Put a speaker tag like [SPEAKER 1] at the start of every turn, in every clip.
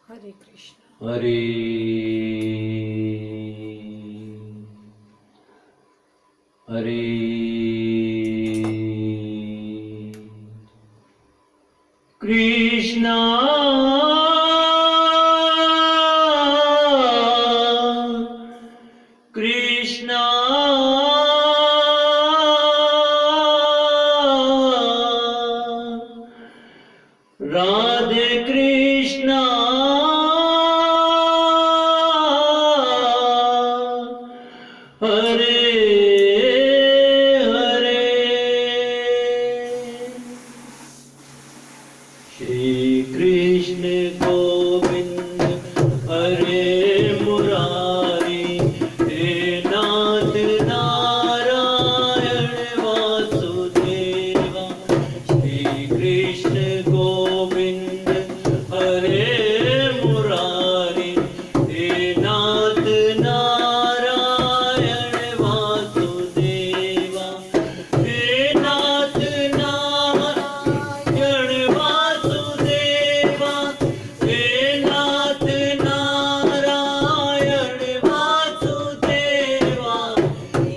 [SPEAKER 1] हरे कृष्ण।
[SPEAKER 2] हरे हरे कृष्णा कृष्णा राधे कृष्णा हरे हरे श्री कृष्ण गोविंद हरे मुरारी हे नाथ नारायण वासुदेवा श्री कृष्ण गोविंद हरे मुरारी हे नाथ नारायण वासुदेवा हे नाथ नारायण वासुदेवा हे नाथ नारायण वासुदेवा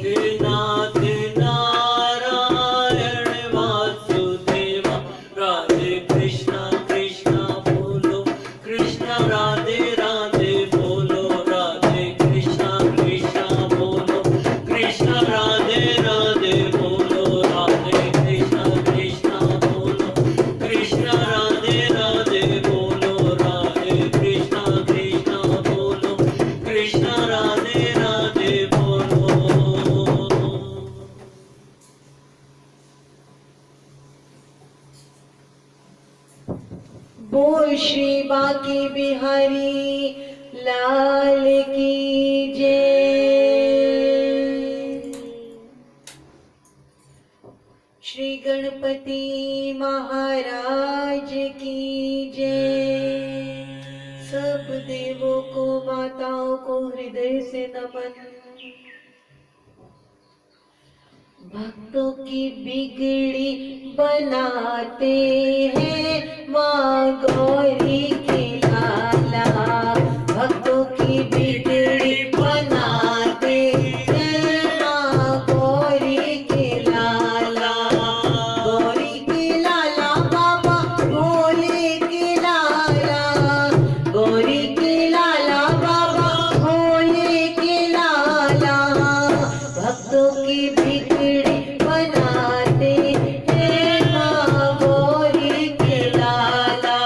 [SPEAKER 2] हे नाथ नारायण वासुदेवा राधे कृष्णा कृष्णा बोलो कृष्णा राधे राधे बोलो राधे कृष्णा कृष्णा बोलो कृष्णा राधे राधे बोलो राधे कृष्णा कृष्णा बोलो कृष्णा राधे राधे बोलो राधे कृष्णा कृष्णा बोलो कृष्णा राधे राधे बोलो।
[SPEAKER 1] बोल श्री बांके बिहारी लाल की जय। श्री गणपति महाराज की जय। सब देवों को माताओं को हृदय से नमन। भक्तों की बिगड़ी बनाते हैं माँ गौरी के लाला। भक्तों की बिगड़ी बनाते हैं माँ गौरी के लाला। गौरी के लाला बाबा भोले के लाला। गौरी के लाला बाबा भोले के लाला। भक्तों की बिगड़ी बनाते हैं माँ गौरी के लाला।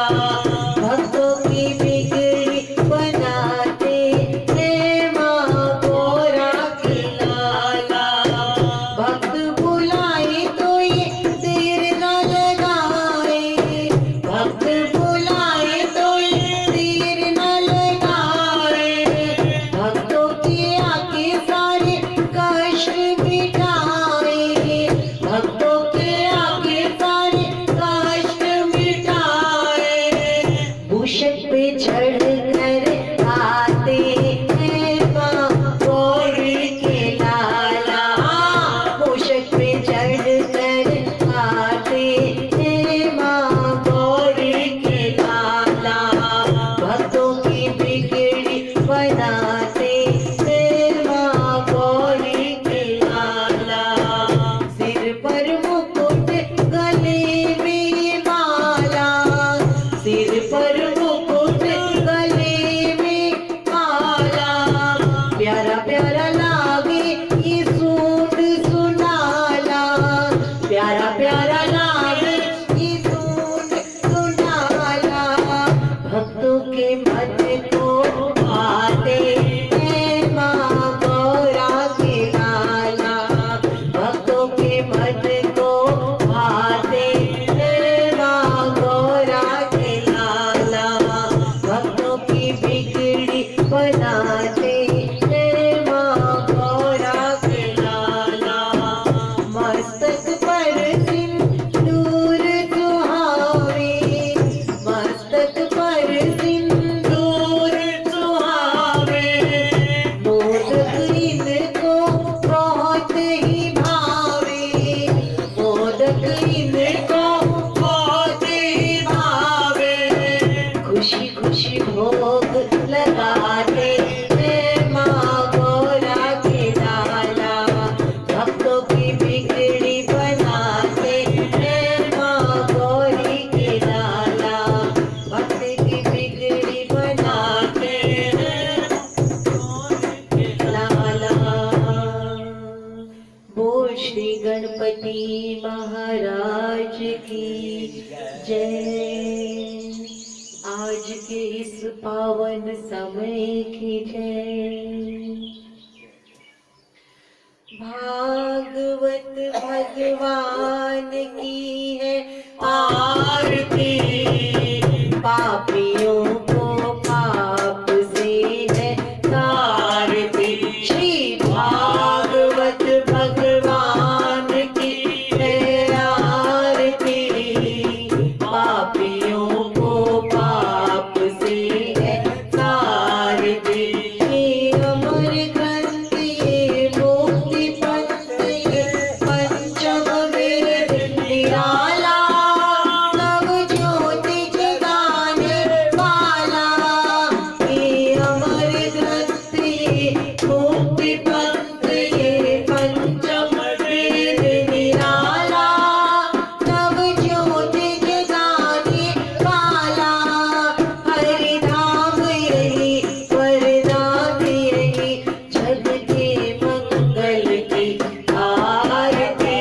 [SPEAKER 1] भक्तों की बिगड़ी बनाते हैं माँ गौरा के लाला। भक्त बुलाए तो ये देर न लगाए। भक्त बुलाए तो ये देर न लगाए। भक्तों के आके सारे कष्ट मिटाए। भक्तों के आगे सारे कष्ट मिटाए। मूषक पे चढ़ कर आते हैं माँ गौरी के लाला। मूषक पे चढ़ कर आते हैं माँ गौरी के लाला। भक्तों की बिगड़ी बनाते हैं माँ गौरी के लाला। सिर पर मुकुट गले में माला। सिर पर मुकुट गले में माला। प्यारा प्यारा लागे ये सूट सुनाला। प्यारा प्यारा लागे ये सूट सुनाला। भक्तों के मन को भाते हैं माँ गौरा के लाला। भक्तों के मन को भाते हैं माँ गौरा के लाला। भक्तों की बिगड़ी बनाते हैं माँ गौरा के लाला। मस्तक पर सिंदूर सुहावे। मस्तक पर सिंदूर भोग लगाते हैं माँ गौरा के लाला। भक्तों की बिगड़ी बनाते हैं माँ गौरी के लाला। भक्त की बिगड़ी बनाते हैं लाला। बोल श्री गणपति महाराज की जय। आज के इस पावन समय की जय। भागवत भगवान की है आरती। पापियों को पाप से है तारती। श्री भागवत भगवान की है आरती। पापियों को पाप से है तारती। ये अमर ग्रंथ ये मुक्ति पंथ ये पंचम वेद निराला। नव ज्योति जगाने वाला। ये अमर ग्रंथ ये मुक्ति पंथ ये पंचम वेद निराला। नव ज्योति जगाने वाला। हरि धाम यही वरदान यही जग के मंगल की आरती।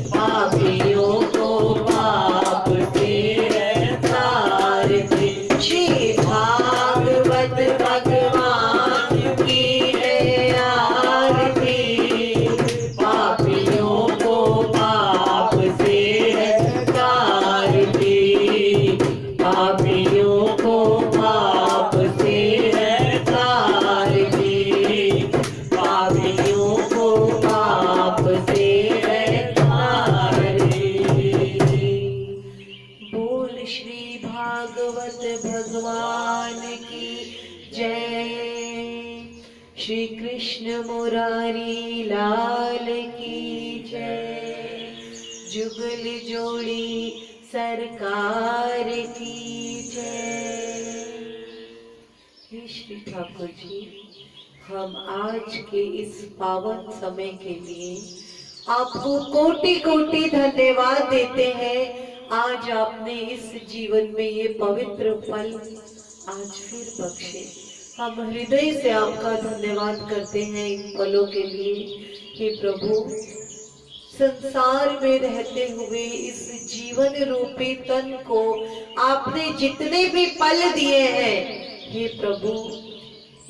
[SPEAKER 1] पापियों को पाप से है तारती। श्री भागवत भगवान की है आरती। पापियों को पाप से है तारती। पापियों को पाप से है तारती। पापियों को पाप से है तारती। बोल श्री भागवत भगवान की जय। श्री कृष्ण मुरारी लाल की जय। जुगल जोड़ी सरकार की जय। हे श्री ठाकुर जी, हम आज के इस पावन समय के लिए आपको कोटि कोटि धन्यवाद देते हैं। आज आपने इस जीवन में ये पवित्र पल आज फिर बख्शे। हम हृदय से आपका धन्यवाद करते हैं इन पलों के लिए। हे प्रभु, संसार में रहते हुए इस जीवन रूपी तन को आपने जितने भी पल दिए हैं, हे प्रभु,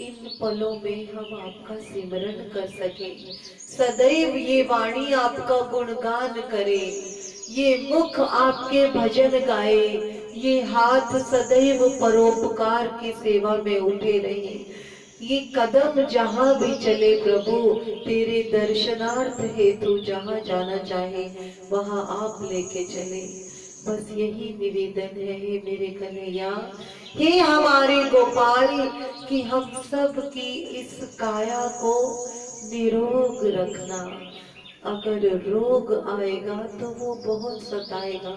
[SPEAKER 1] इन पलों में हम आपका सिमरन कर सके। सदैव ये वाणी आपका गुणगान करे, ये मुख आपके भजन गाए, ये हाथ सदैव परोपकार की सेवा में उठे रहे। ये कदम जहां भी चले प्रभु, तेरे दर्शनार्थ हेतु जहां जाना चाहे वहां आप लेके चले। बस यही निवेदन है हे मेरे कन्हैया, हे हमारे गोपाल, कि हम सब की इस काया को निरोग रखना। अगर रोग आएगा तो वो बहुत सताएगा,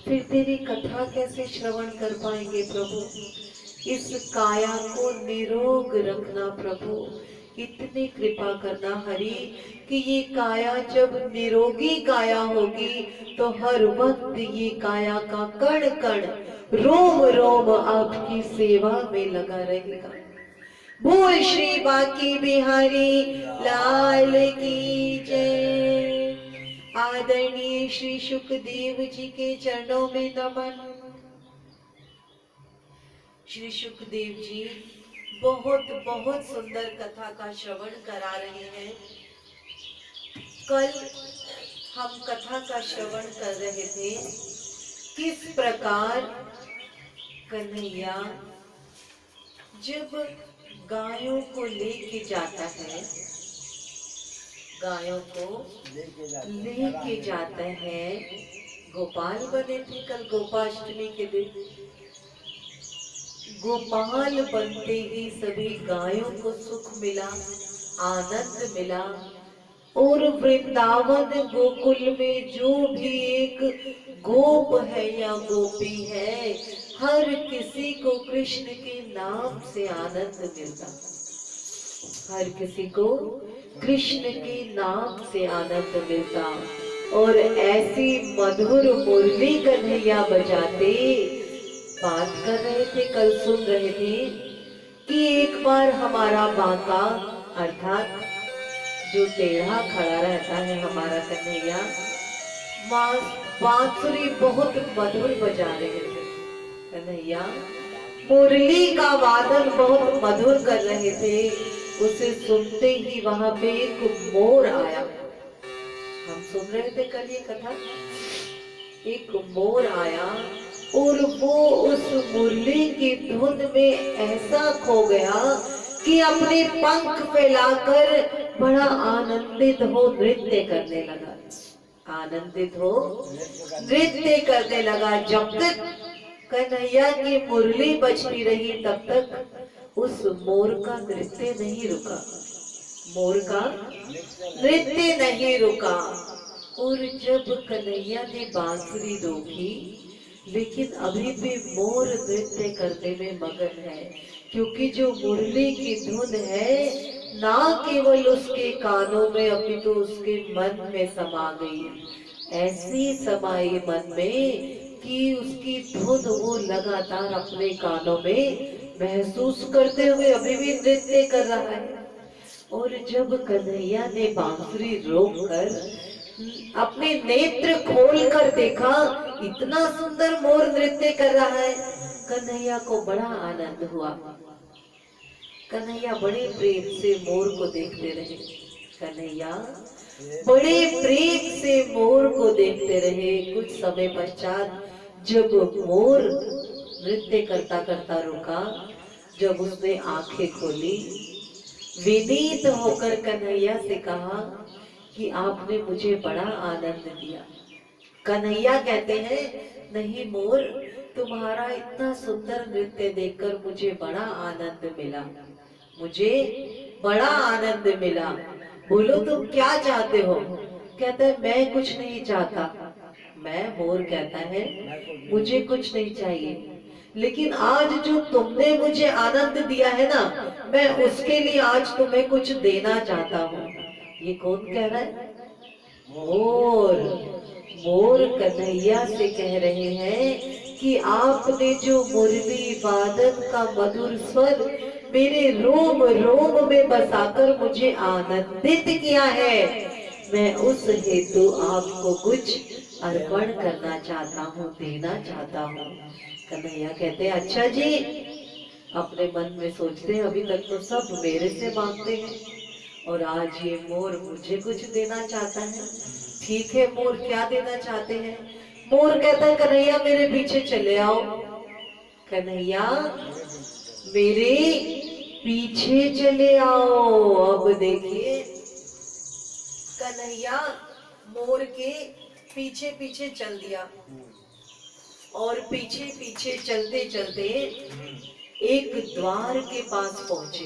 [SPEAKER 1] फिर तेरी कथा कैसे श्रवण कर पाएंगे प्रभु। इस काया को निरोग रखना प्रभु, इतनी कृपा करना हरि कि ये काया जब निरोगी काया होगी तो हर वक्त ये काया का कण कण रोम रोम आपकी सेवा में लगा रहेगा। बोल श्री बांके बिहारी लाल की जय। आदरणीय श्री सुखदेव जी के चरणों में नमन। श्री सुखदेव जी बहुत बहुत सुंदर कथा का श्रवण करा रहे हैं। कल हम कथा का श्रवण कर रहे थे किस प्रकार कन्हैया जब गायों को लेके जाता है, गायों को लेके जाता है। गोपाल बने थे कल गोपाष्टमी के दिन। गोपाल बनते ही सभी गायों को सुख मिला, आनंद मिला। और वृंदावन गोकुल में जो भी एक गोप है या गोपी है, हर किसी को कृष्ण के नाम से आनंद मिलता, हर किसी को कृष्ण के नाम से आनंद मिलता। और ऐसी मधुर मुरली कन्हैया बजाते, बात कर रहे थे, कल सुन रहे थे कि एक बार हमारा बांका अर्थात जो टेढ़ा खड़ा रहता है हमारा कन्हैया, बांसुरी बहुत मधुर बजा रहे थे। कन्हैया मुरली का वादन बहुत मधुर कर रहे थे। उसे सुनते ही वहां पे एक मोर आया। हम सुन रहे थे कल ये कथा, एक मोर आया और वो उस मुरली की धुन में ऐसा खो गया कि अपने पंख फैलाकर बड़ा आनंदित हो नृत्य करने लगा, आनंदित हो नृत्य करने लगा। जब तक कन्हैया की मुरली बजती रही तब तक उस मोर का नृत्य नहीं रुका, मोर का नृत्य नहीं रुका। और जब कन्हैया ने बांसुरी रोकी, लेकिन अभी भी मोर नृत्य करने में मगन है, क्योंकि जो मुरली की धुन है ना केवल उसके कानों में अभी तो उसके मन में समा गई। ऐसी समाई मन में कि उसकी धुन वो लगातार अपने कानों में महसूस करते हुए अभी भी नृत्य कर रहा है। और जब कन्हैया ने बांसुरी रोक कर अपने नेत्र खोल कर देखा, इतना सुंदर मोर नृत्य कर रहा है, कन्हैया को बड़ा आनंद हुआ। कन्हैया बड़े प्रेम से मोर को देखते रहे, कन्हैया बड़े प्रेम से मोर को देखते रहे। कुछ समय पश्चात जब मोर नृत्य करता करता रुका, जब उसने आंखें खोली, विनीत होकर कन्हैया से कहा कि आपने मुझे बड़ा आनंद दिया। कन्हैया कहते हैं, नहीं मोर, तुम्हारा इतना सुंदर नृत्य देखकर मुझे बड़ा आनंद मिला, मुझे बड़ा आनंद मिला। बोलो तुम क्या चाहते हो? कहता है मैं कुछ नहीं चाहता। मैं, मोर कहता है, मुझे कुछ नहीं चाहिए, लेकिन आज जो तुमने मुझे आनंद दिया है ना, मैं उसके लिए आज तुम्हें कुछ देना चाहता हूँ। ये कौन कह रहा है? मोर। मोर कन्हैया से कह रहे हैं कि आपने जो मुरली वादन का मधुर स्वर मेरे रोम रोम में बसाकर मुझे आनंदित किया है, मैं उस हेतु आपको कुछ अर्पण करना चाहता हूँ, देना चाहता हूँ। कन्हैया कहते हैं, अच्छा जी। अपने मन में सोचते हैं, अभी तक तो सब मेरे से मांगते हैं और आज ये मोर मुझे कुछ देना चाहता है। ठीक है मोर, क्या देना चाहते हैं? मोर कहता है, कन्हैया मेरे पीछे चले आओ। कन्हैया मेरे पीछे चले आओ। अब देखिए, कन्हैया मोर के पीछे पीछे चल दिया और पीछे पीछे चलते चलते एक द्वार के पास पहुंचे।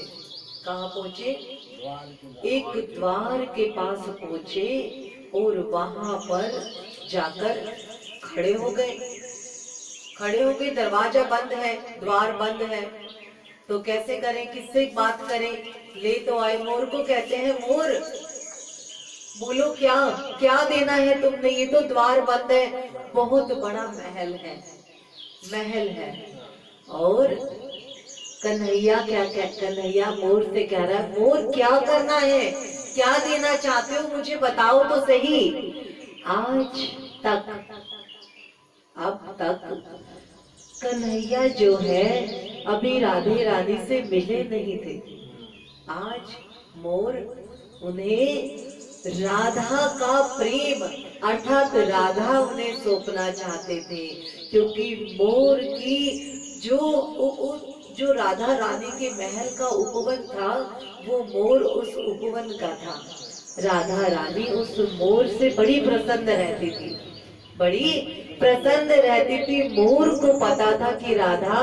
[SPEAKER 1] कहाँ पहुंचे? एक द्वार के पास पहुंचे और वहां पर जाकर खड़े हो गए। दरवाजा बंद है, द्वार बंद है, तो कैसे करें, किससे बात करें? ले तो आए मोर को। कहते हैं, मोर बोलो क्या क्या देना है तुमने? ये तो द्वार बंद है, बहुत बड़ा महल है। और कन्हैया कन्हैया मोर से कह रहा है, मोर क्या करना है, क्या देना चाहते हो, मुझे बताओ तो सही। आज तक, अब तक कन्हैया जो है अभी राधे रानी से मिले नहीं थे। आज मोर उन्हें राधा का प्रेम अर्थात राधा उन्हें सौंपना चाहते थे, क्योंकि मोर की जो राधा रानी के महल का उपवन था, वो मोर उस उपवन का था। राधा रानी उस मोर से बड़ी प्रसन्न रहती थी, बड़ी प्रसन्न रहती थी। मोर को पता था कि राधा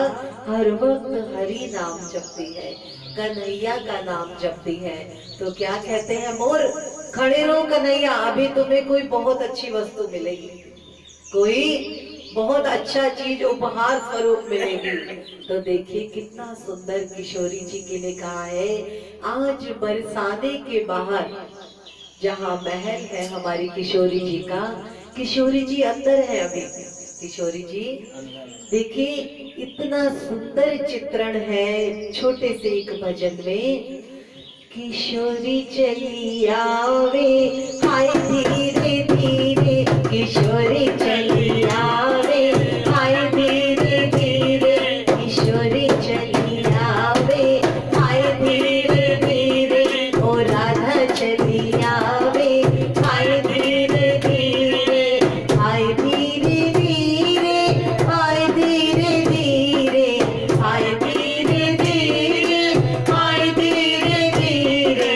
[SPEAKER 1] हर वक्त हरि नाम जपती है, कन्हैया का नाम जपती है। तो क्या कहते हैं मोर, खड़े रहो कन्हैया, अभी तुम्हें कोई बहुत अच्छी वस्तु मिलेगी, कोई बहुत अच्छा चीज उपहार स्वरूप मिलेगी। तो देखिए कितना सुंदर किशोरी जी के लिए कहा है, आज बरसाने के बाहर जहाँ महल है हमारी किशोरी जी का, किशोरी जी अंदर है अभी। किशोरी जी देखिए इतना सुंदर चित्रण है छोटे से एक भजन में। किशोरी चली आवे हाय धीरे धीरे, किशोरी चली आवे हाय धीरे धीरे, किशोरी चली आवे हाय धीरे धीरे, ओ राधा चली आवे हाय धीरे धीरे, हाय धीरे धीरे, हाय धीरे धीरे, हाय धीरे धीरे, हाय धीरे धीरे,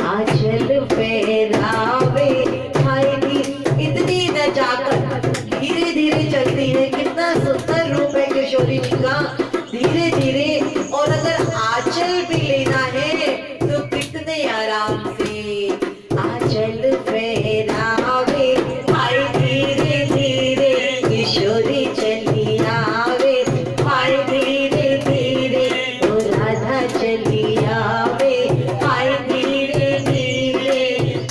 [SPEAKER 1] आंचल फहरावे हाय धीरे। इतनी न जाकर धीरे धीरे चलती है, कितना सुंदर रूप है किशोरी जी का, धीरे धीरे। और अगर आंचल भी लेना है तो कितने आराम से, आंचल फहरावे हाय धीरे धीरे, किशोरी चली आवे हाय धीरे धीरे, ओ राधा चली आवे हाय धीरे धीरे,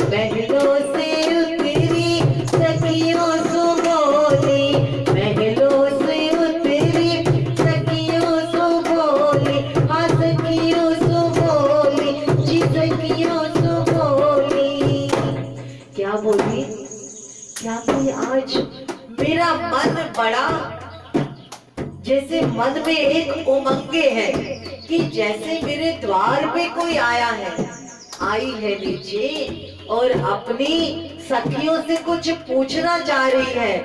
[SPEAKER 1] महलों से उतरी सखियों सो बोली, महलों से उतरी सखियों सो बोली, हाँ सखियों सो बोली, जी सखियों सो बोली। क्या बोली? क्या बोली? आज मेरा मन बड़ा, जैसे मन में एक उमंगे है कि जैसे मेरे द्वार पे कोई आया है, आई है नीचे और अपनी सखियों से कुछ पूछना चाह रही है।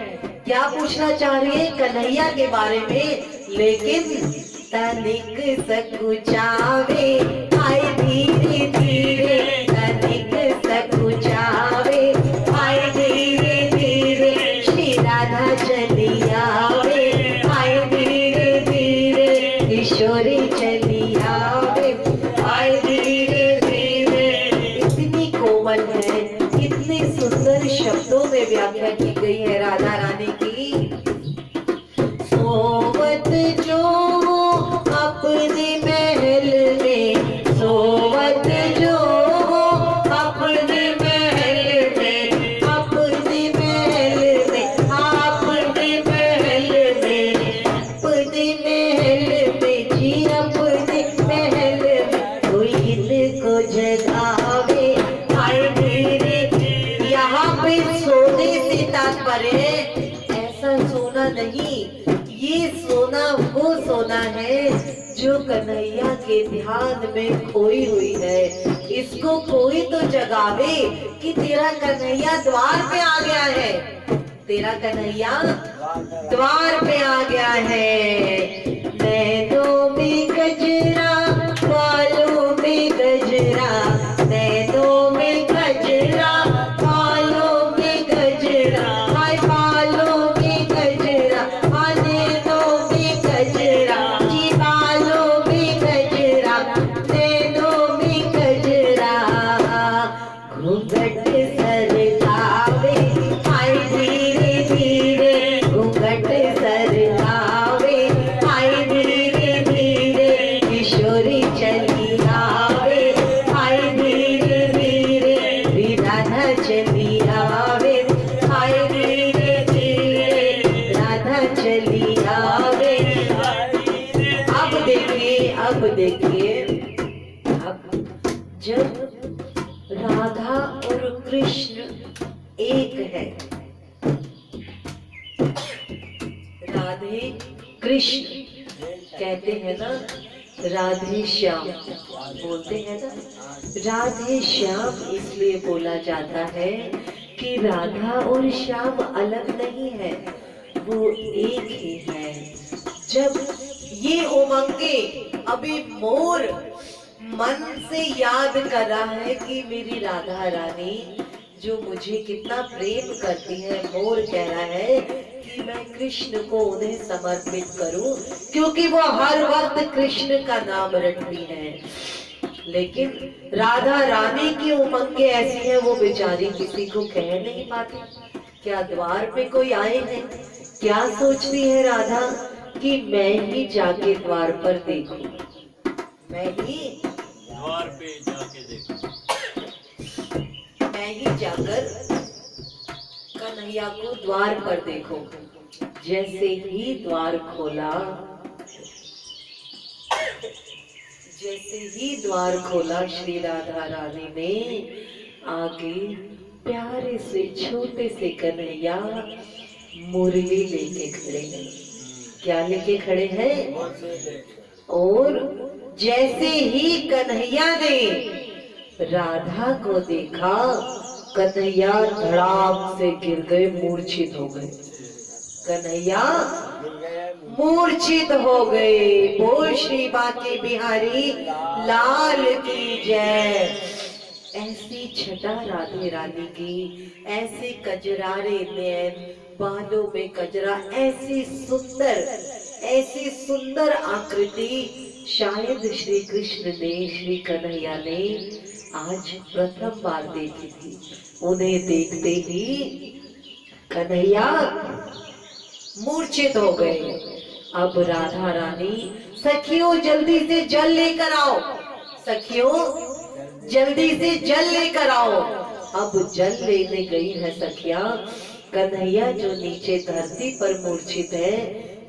[SPEAKER 1] क्या पूछना चाह रही है? कन्हैया के बारे में। लेकिन तनिक सकुचावे हाय धीरे धीरे, तनिक सकुचावे हाय धीरे धीरे, श्री राधा चली आवे हाय धीरे धीरे, किशोरी चली आवे हाय धीरे धीरे। इतनी कोमल है, इतने सुंदर शब्दों में व्याख्या की गई है राधा रानी की। सोवत जो अपने महल में, सोवत जो अपने महल में, अपने महल में, अपने महल में, अपने महल में जी, अपने महल में, कोई इनको जगावे हाय धीरे। यहाँ पे सोने से तात्पर्य ऐसा सोना नहीं, ये सोना वो सोना है जो कन्हैया के ध्यान में खोई हुई है। इसको कोई तो जगावे कि तेरा कन्हैया द्वार पे आ गया है, तेरा कन्हैया द्वार पे आ गया है। नैनों में गजरा, बालों में गजरा, नैनों में गजरा, बालों में गजरा, हाय बालों में गजरा, हाँ नैनों में गजरा, जी बालों में गजरा, नैनों में गजरा, घूंघट सरकावे हाय धीरे धीरे, घूंघट सरकावे हाय धीरे धीरे, किशोरी चली आवे हाय धीरे धीरे, राधा चली आवे हाय धीरे धीरे, राधा चली आवे। अब देखिए, अब देखिए, अब जब राधा और कृष्ण एक है, राधे कृष्ण कहते हैं ना, राधे श्याम बोलते हैं ना। राधे श्याम इसलिए बोला जाता है कि राधा और श्याम अलग नहीं है, वो एक ही है। जब ये उमंगे, अभी मोर मन से याद कर रहा है कि मेरी राधा रानी जो मुझे कितना प्रेम करती है, मोर कह रहा है कि मैं कृष्ण को उन्हें समर्पित करूं, क्योंकि वो हर वक्त कृष्ण का नाम रटती है। लेकिन राधा रानी की उमंगे ऐसी है, वो बेचारी किसी को कह नहीं पाती क्या द्वार पे कोई आए हैं? क्या सोचती है राधा कि मैं ही जाके द्वार पर देखूं, मैं ही
[SPEAKER 2] द्वार पे जाके देखो,
[SPEAKER 1] मैं ही जाकर कन्हैया को द्वार पर देखो। जैसे ही द्वार खोला, जैसे ही द्वार खोला श्री राधा रानी ने, आगे प्यारे से छोटे से कन्हैया मुरली लेके खड़े हैं। क्या लेके खड़े हैं? और जैसे ही कन्हैया ने राधा को देखा, कन्हैया धड़ाम से गिर गए, मूर्छित हो गए। कन्हैया मूर्छित हो गए। बोल श्री बांके बिहारी लाल की जय। ऐसी छटा राधे रानी की, ऐसे कजरारे नैन, बालों में कजरा, ऐसी सुंदर आकृति शायद श्री कृष्ण ने, श्री कन्हैया ने आज प्रथम बार देखी थी। उन्हें देखते ही कन्हैया मूर्छित हो गए। अब राधा रानी, सखियों जल्दी से जल लेकर आओ, सखियों जल्दी से जल लेकर आओ। अब जल लेने गई है सखियां। कन्हैया जो नीचे धरती पर मूर्छित है,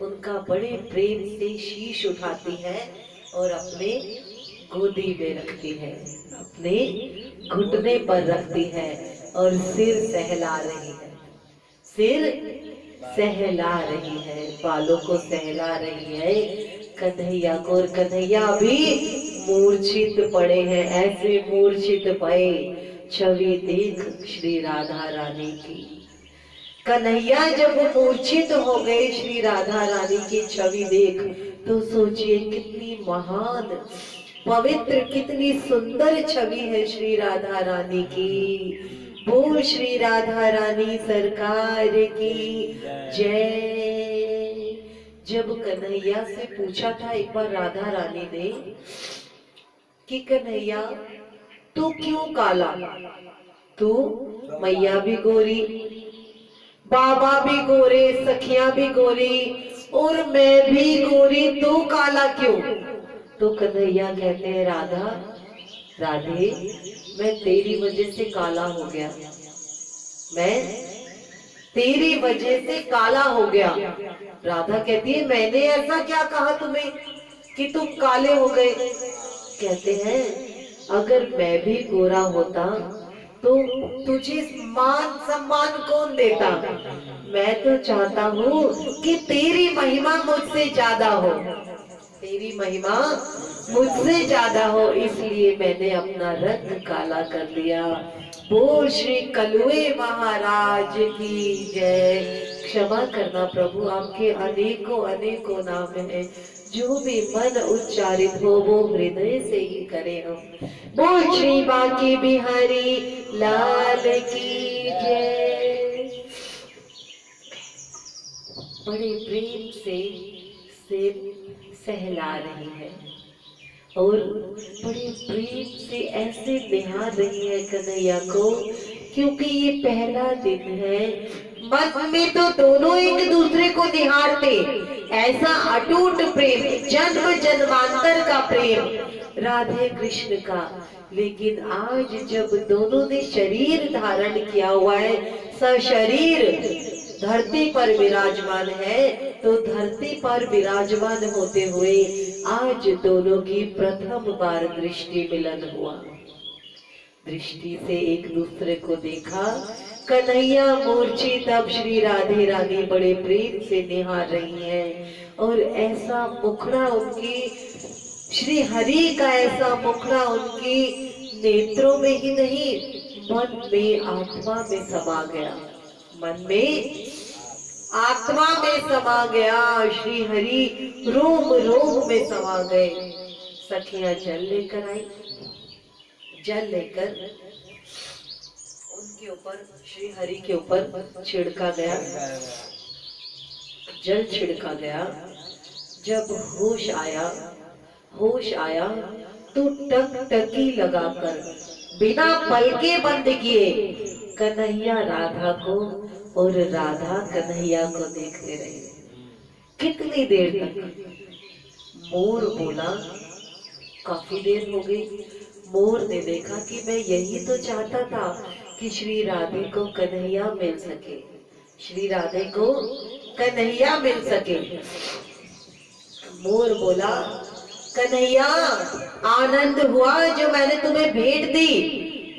[SPEAKER 1] उनका बड़े प्रेम से शीश उठाती है और अपने गोदी में रखती है, अपने घुटने पर रखती है और सिर सहला रही है, सिर सहला रही है, बालों को सहला रही है कन्हैया को। और कन्हैया भी मूर्छित पड़े हैं, ऐसे मूर्छित भय। छवि देख श्री राधा रानी की। कन्हैया जब मूर्छित हो गए श्री राधा रानी की छवि देख, तो सोचिए कितनी महान, पवित्र, कितनी सुंदर छवि है श्री राधा रानी की। बोल श्री राधा रानी सरकार की जय। जब कन्हैया से पूछा था एक बार राधा रानी ने कि कन्हैया तू क्यों काला, तू मैया भी गोरी, बाबा भी गोरे, सखियां भी गोरी और मैं भी गोरी, तू काला क्यों? तो कन्हैया कहते हैं राधा, राधे मैं तेरी वजह से काला हो गया, मैं तेरी वजह से काला हो गया। राधा कहती है मैंने ऐसा क्या कहा तुम्हें कि तुम काले हो गए? कहते हैं अगर मैं भी गोरा होता तो तुझे मान सम्मान कौन देता? मैं तो चाहता हूँ कि तेरी महिमा मुझसे ज्यादा हो, तेरी महिमा मुझसे ज्यादा हो, इसलिए मैंने अपना रंग काला कर लिया। बोल श्री कलुए महाराज की जय। क्षमा करना प्रभु, आपके अनेकों अनेकों नाम हैं, जो भी मन उच्चारित हो वो हृदय से ही करें हम। बोल श्री बांके बिहारी लाल की जय। बड़े प्रेम से सहला रही है और बड़े प्रेम से ऐसे निहार रही है कन्हैया को, क्योंकि ये पहला दिन है। मन में तो दोनों एक दूसरे को निहारते, ऐसा अटूट प्रेम, जन्म जन्मांतर का प्रेम राधे कृष्ण का। लेकिन आज जब दोनों ने शरीर धारण किया हुआ है, सशरीर धरती पर विराजमान है, तो धरती पर विराजमान होते हुए आज दोनों की प्रथम बार दृष्टि मिलन हुआ। दृष्टि से एक दूसरे को देखा। कन्हैया मूर्छित, अब श्री राधे रानी बड़े प्रेम से निहार रही हैं और ऐसा मुखड़ा उनकी, श्री हरि का ऐसा मुखड़ा उनकी नेत्रों में ही नहीं, मन में आत्मा में समा गया, मन में आत्मा में समा गया। श्री हरि रोम रोम में समा गए। सखियां जल लेकर आई, जल लेकर उनके ऊपर, श्री हरि के ऊपर छिड़का गया, जल छिड़का गया। जब होश आया तो टकटकी लगाकर बिना पलके बंद किए कन्हैया राधा को और राधा कन्हैया को देखते रहे। कितनी देर तक? मोर बोला, काफी देर हो गई। मोर ने देखा कि मैं यही तो चाहता था कि श्री राधे को कन्हैया मिल सके, श्री राधे को कन्हैया मिल सके। मोर बोला, कन्हैया आनंद हुआ जो मैंने तुम्हें भेंट दी।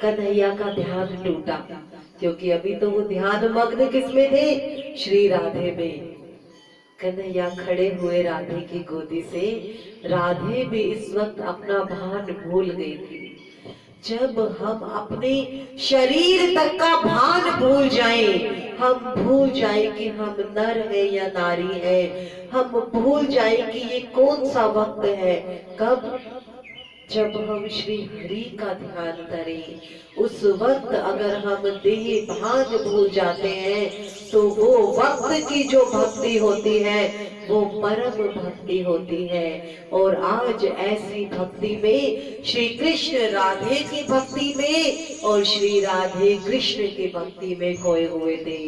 [SPEAKER 1] कन्हैया का ध्यान टूटा, क्योंकि अभी तो वो ध्यान मग्न किसमें थे? श्री राधे में। कन्हैया खड़े हुए राधे की गोदी से। राधे भी इस वक्त अपना भान भूल गई थी। जब हम अपने शरीर तक का भान भूल जाएं, हम भूल जाएं कि हम नर है या नारी है, हम भूल जाएं कि ये कौन सा वक्त है। कब? जब हम श्री हरि का ध्यान करें, उस वक्त अगर हम देह भान भूल जाते हैं तो वो वक्त की जो भक्ति होती है वो परम भक्ति होती है। और आज ऐसी भक्ति में श्री कृष्ण राधे की भक्ति में और श्री राधे कृष्ण की भक्ति में खोए हुए थे।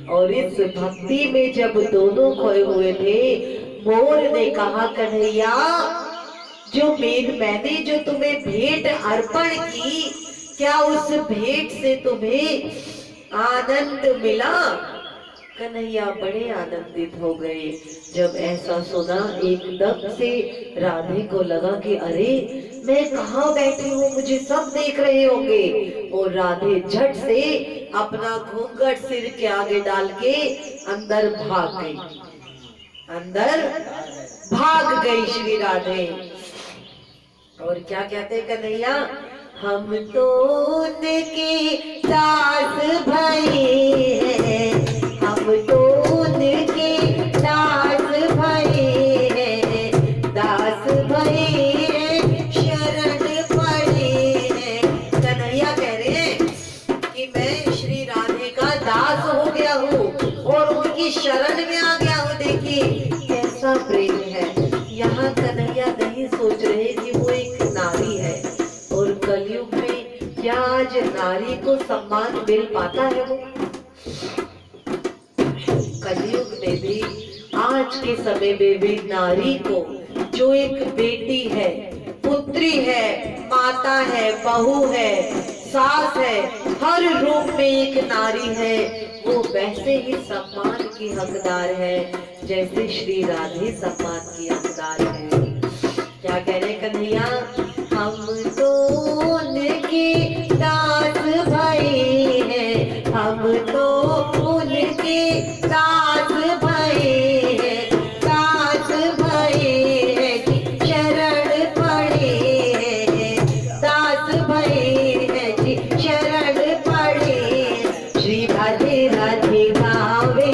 [SPEAKER 1] और इस भक्ति में जब दोनों खोए हुए थे, मोर ने कहा, कन्हैया जो मैंने जो तुम्हें भेंट अर्पण की, क्या उस भेंट से तुम्हें आनंद मिला? कन्हैया बड़े आनंदित हो गए जब ऐसा सुना। एकदम से राधे को लगा कि अरे मैं कहाँ बैठी हूँ, मुझे सब देख रहे होंगे। और राधे झट से अपना घूंघट सिर के आगे डाल के अंदर भाग गई, अंदर भाग गई श्री राधे। और क्या कहते कन्हैया, हम तो उनके दास भाई हैं, हम तो उनके दास भाई हैं, दास भाई हैं, शरण पड़े हैं। कन्हैया कह रहे हैं कि मैं श्री राधे का दास हो गया हूँ और उनकी शरण में आ गया हूँ। देखिए कैसा प्रेम है। यहाँ कन्हैया नहीं सोच रहे कि वो एक नारी है। और कलयुग में क्या आज नारी को सम्मान मिल पाता है? वो कलयुग में भी, आज के समय में भी नारी को, जो एक बेटी है, पुत्री है, माता है, बहू है, सास है, हर रूप में एक नारी है, वो वैसे ही सम्मान की हकदार है जैसे श्री राधे सम्मान की हकदार है। क्या कह रहे कन्हैया, हम तो उनके दास भाई हैं, हम तो उनके दास भाई हैं, दास भाई हैं, शरण पड़े हैं, दास भाई हैं जी, शरण पड़े। श्री राधे राधे गावे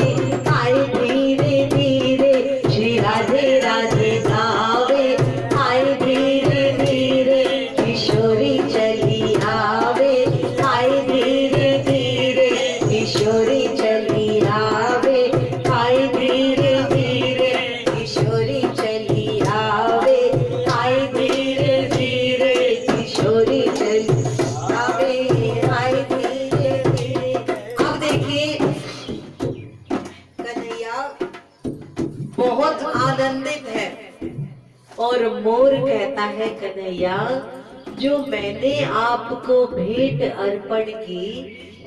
[SPEAKER 1] आए धीरे धीरे, श्री राधे राधे गावे आए धीरे धीरे, किशोरी चली आवे आए धीरे धीरे, किशोरी चली आवे आए धीरे धीरे, किशोरी चली आवे आए धीरे धीरे, किशोरी चली आवे आए धीरे धीरे। अब देखिए कन्हैया बहुत आनंदित है और मोर कहता है, कन्हैया जो मैंने आपको भेंट अर्पण की,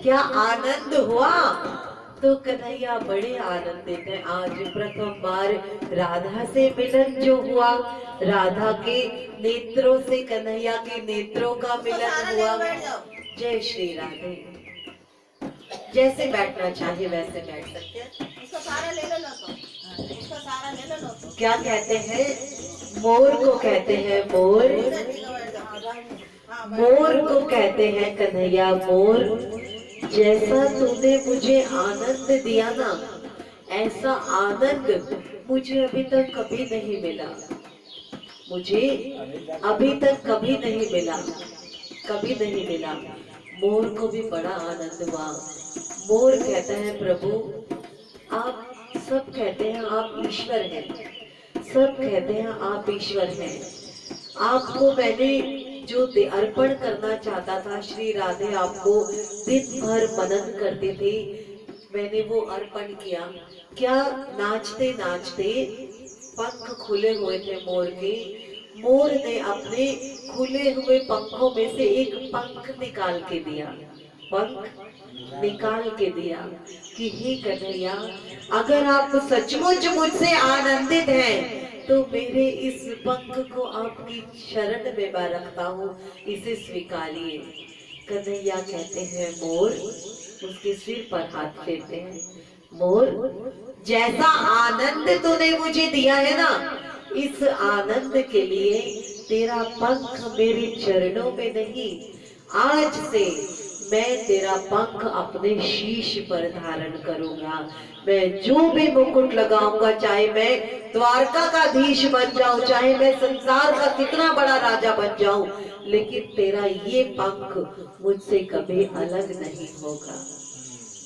[SPEAKER 1] क्या आनंद हुआ? तो कन्हैया बड़े आनंदित है। आज प्रथम बार राधा से मिलन जो हुआ, राधा के नेत्रों से कन्हैया के नेत्रों का मिलन हुआ। जय श्री राधे। जैसे बैठना चाहिए वैसे बैठ सकते हैं।
[SPEAKER 3] उसका सारा ले लो तो, उसका सारा ले लो तो।
[SPEAKER 1] क्या कहते हैं? मोर को कहते हैं मोर, मोर को कहते हैं कन्हैया मोर। जैसा तूने मुझे आनंद दिया ना, ऐसा आनंद मुझे अभी तक कभी नहीं मिला, मुझे अभी तक कभी नहीं मिला, कभी नहीं मिला। मोर को भी बड़ा आनंद हुआ। मोर कहता है, प्रभु आप सब कहते हैं आप ईश्वर हैं, सब कहते हैं आप ईश्वर हैं। आपको मैंने जो अर्पण करना चाहता था, श्री राधे आपको दिन भर मनन करती थी, मैंने वो अर्पण किया। क्या नाचते नाचते पंख खुले हुए थे मोर के। मोर ने अपने खुले हुए पंखों में से एक पंख निकाल के दिया, पंख निकाल के दिया कि हे कन्हैया, अगर आप सचमुच मुझसे आनंदित हैं तो मेरे इस पंख को आपकी शरण में मैं रखता हूँ, इसे स्वीकारिए। कन्हैया कहते हैं मोर, उसके सिर पर हाथ फेरते हैं, मोर जैसा आनंद तूने मुझे दिया है ना, इस आनंद के लिए तेरा पंख मेरे चरणों में नहीं, आज से मैं तेरा पंख अपने शीश पर धारण करूंगा। मैं जो भी मुकुट लगाऊंगा, चाहे मैं द्वारका का अधीश बन जाऊं, चाहे मैं संसार का कितना बड़ा राजा बन जाऊं, लेकिन तेरा ये पंख मुझसे कभी अलग नहीं होगा।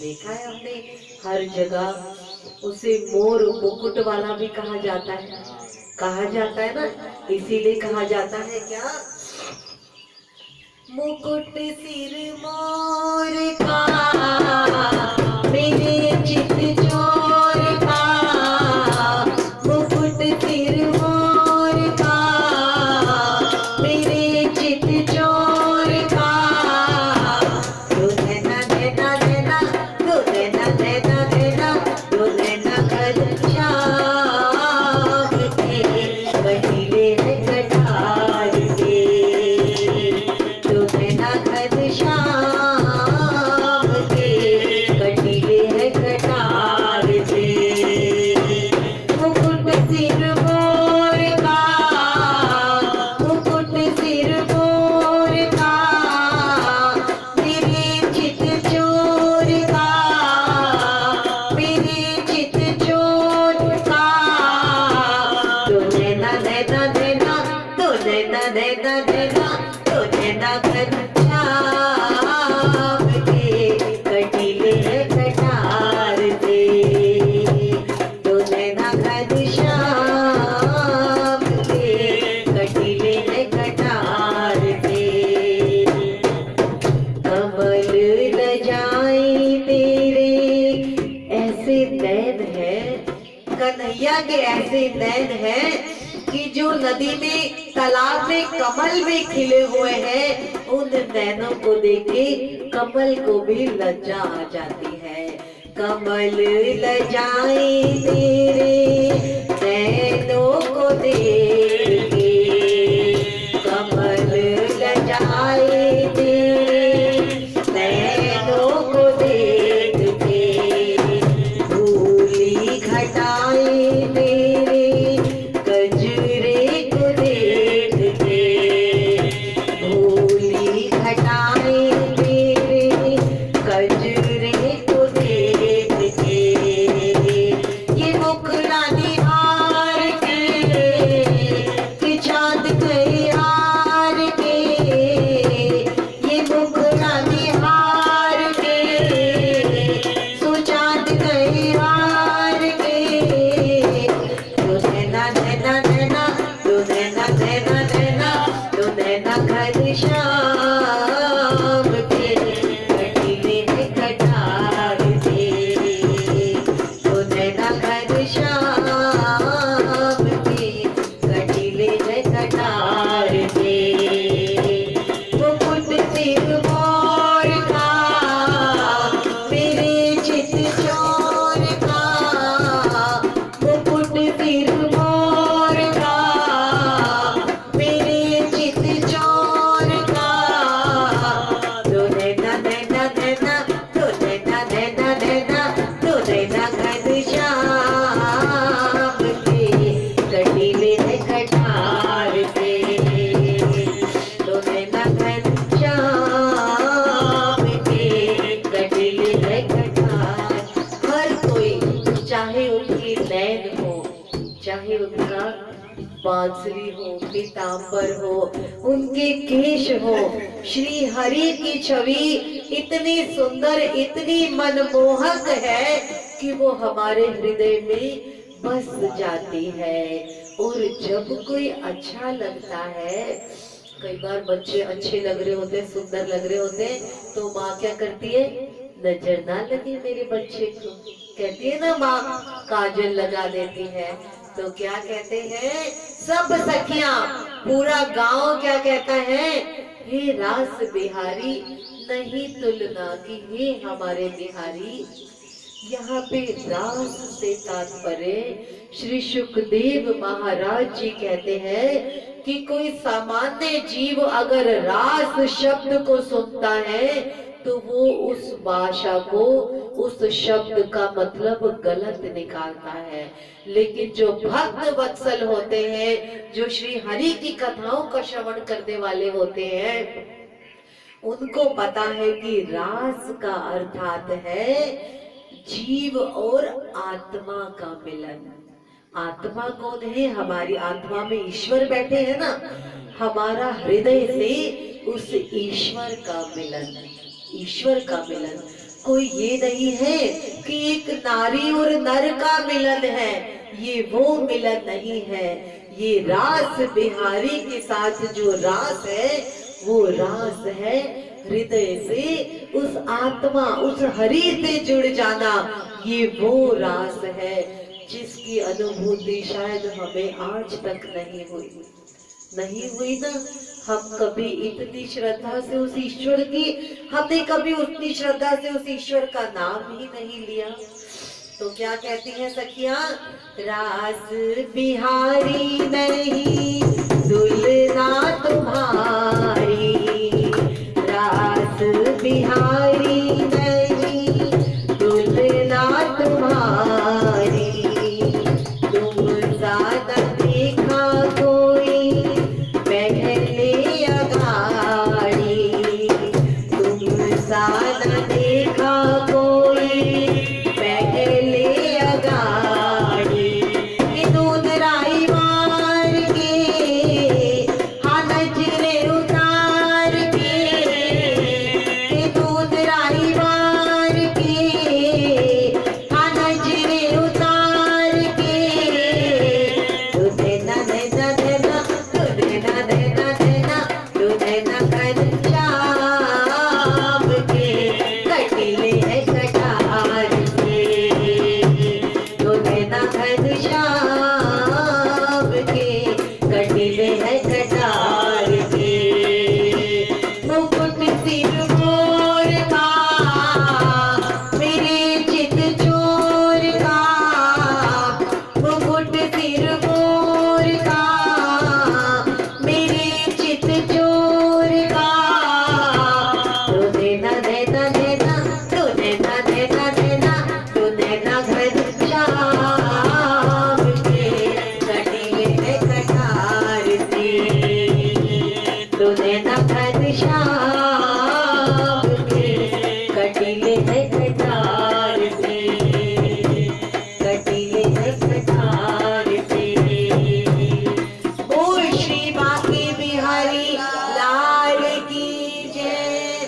[SPEAKER 1] देखा है हमने हर जगह उसे मोर मुकुट वाला भी कहा जाता है ना, इसीलिए कहा जाता है क्या, मुकुट सिर मोर का मेरे चित चोर का, मुकुट सिर मोर का मेरे चित चोर का, दो देना देना देना, दो देना देना देना, दो देना घनश्याम के कटीले है कटार के, दो देना घनश्याम के कटीले है कटार के, मुकुट सिर मोर का, मुकुट सिर मोर का मेरे चित चोर का, मेरे चित चोर का, दो देना देना देना, दो देना देना देना, दो देना घनश्याम के कटीले है कटार से, दो देना घनश्याम के कटीले है कटार से, कमल लजाए तेरे ऐसे नैन है, कन्हैया के ऐसे नैन है कि जो नदी में तालाब में कमल में खिले हुए हैं, उन नैनों को देख के कमल को भी लज्जा आ जाती है। कमल लजाए तेरे नैनों को देख के, कमल लजाए तेरे नैनों को देख के, धूली घटाए तेरे गजरे को देख के, धूली घटाए तेरे गजरे को देख के, ये मुखड़ा निहार के कि चाँद गए हार के, ये मुखड़ा निहार के सो चाँद गए हार के, दो देना देना देना, दो देना देना देना, दो देना घनश्याम के कटीले है कटार से, दो देना घनश्याम के कटीले है कटार से, मुकुट सिर मोर का मेरे चित चोर का, मुकुट सिर मोर का मेरे चित चोर का, दो देना देना देना, दो देना देना देना, दो देना घनश्याम के कटीले है कटार से, दो देना घनश्याम के कटीले है कटार। हर कोई, चाहे उनकी नैन हो, चाहे उनका बांसुरी हो, पीतांबर हो, उनके केश हो, श्री हरि की छवि इतनी सुंदर, इतनी मनमोहक है कि वो हमारे हृदय में बस जाती है। और जब कोई अच्छा लगता है, कई बार बच्चे अच्छे लग रहे होते हैं, सुंदर लग रहे होते हैं, तो माँ क्या करती है, नजर ना लगे मेरे बच्चे को। कहती है ना माँ, काजल लगा देती है, तो क्या कहते हैं सब सखियां, पूरा गांव क्या कहता है, हे रास बिहारी नहीं तुलना की, हे हमारे बिहारी। यहाँ पे रास से तात्पर्य श्री सुखदेव महाराज जी कहते हैं कि कोई सामान्य जीव अगर रास शब्द को सुनता है तो वो उस भाषा को, उस शब्द का मतलब गलत निकालता है। लेकिन जो भक्त वत्सल होते हैं, जो श्री हरि की कथाओं का श्रवण करने वाले होते हैं, उनको पता है कि रास का अर्थात है जीव और आत्मा का मिलन। आत्मा कौन है? हमारी आत्मा में ईश्वर बैठे हैं ना, हमारा हृदय से उस ईश्वर का मिलन, ईश्वर का मिलन। कोई ये नहीं है कि एक नारी और नर का मिलन है, ये वो मिलन नहीं है। ये रास बिहारी के साथ जो रास है वो रास है हृदय से उस आत्मा, उस हरि से जुड़ जाना, ये वो रास है जिसकी अनुभूति शायद हमें आज तक नहीं हुई ना। हम कभी इतनी श्रद्धा से उस ईश्वर की, हमने कभी उतनी श्रद्धा से उस ईश्वर का नाम ही नहीं लिया। तो क्या कहती हैं सखियां, रास बिहारी नहीं तुलना तुम्हारी, रास बिहारी नहीं तुलना तुम्हारी, तुम ज्यादा देखा कोई पहले अगाड़ी, तुम ज्यादा देखा कोई पहले अगाड़ी, कि दूध राई मार के हाँ नजरे उतार के, कि दूध राई मार के हाँ नजरे उतार के, तू देना देना देना, तू देना देना देना, तू देना कर शाम के कटीले है कटार के, तू देना कर शाम के कटीले है कटार के, मुकुट सिर मोर का मेरे चित चोर का, मुकुट सिर मोर का मेरे चित चोर का, तू देना देना देना, तू देना देना देना, तू देना घर शाम के कटीले है कटार से, तू देना घर शाम के कटीले है कटार से, कटीले है कटार से। बोल श्री बांके बिहारी लाल की जय,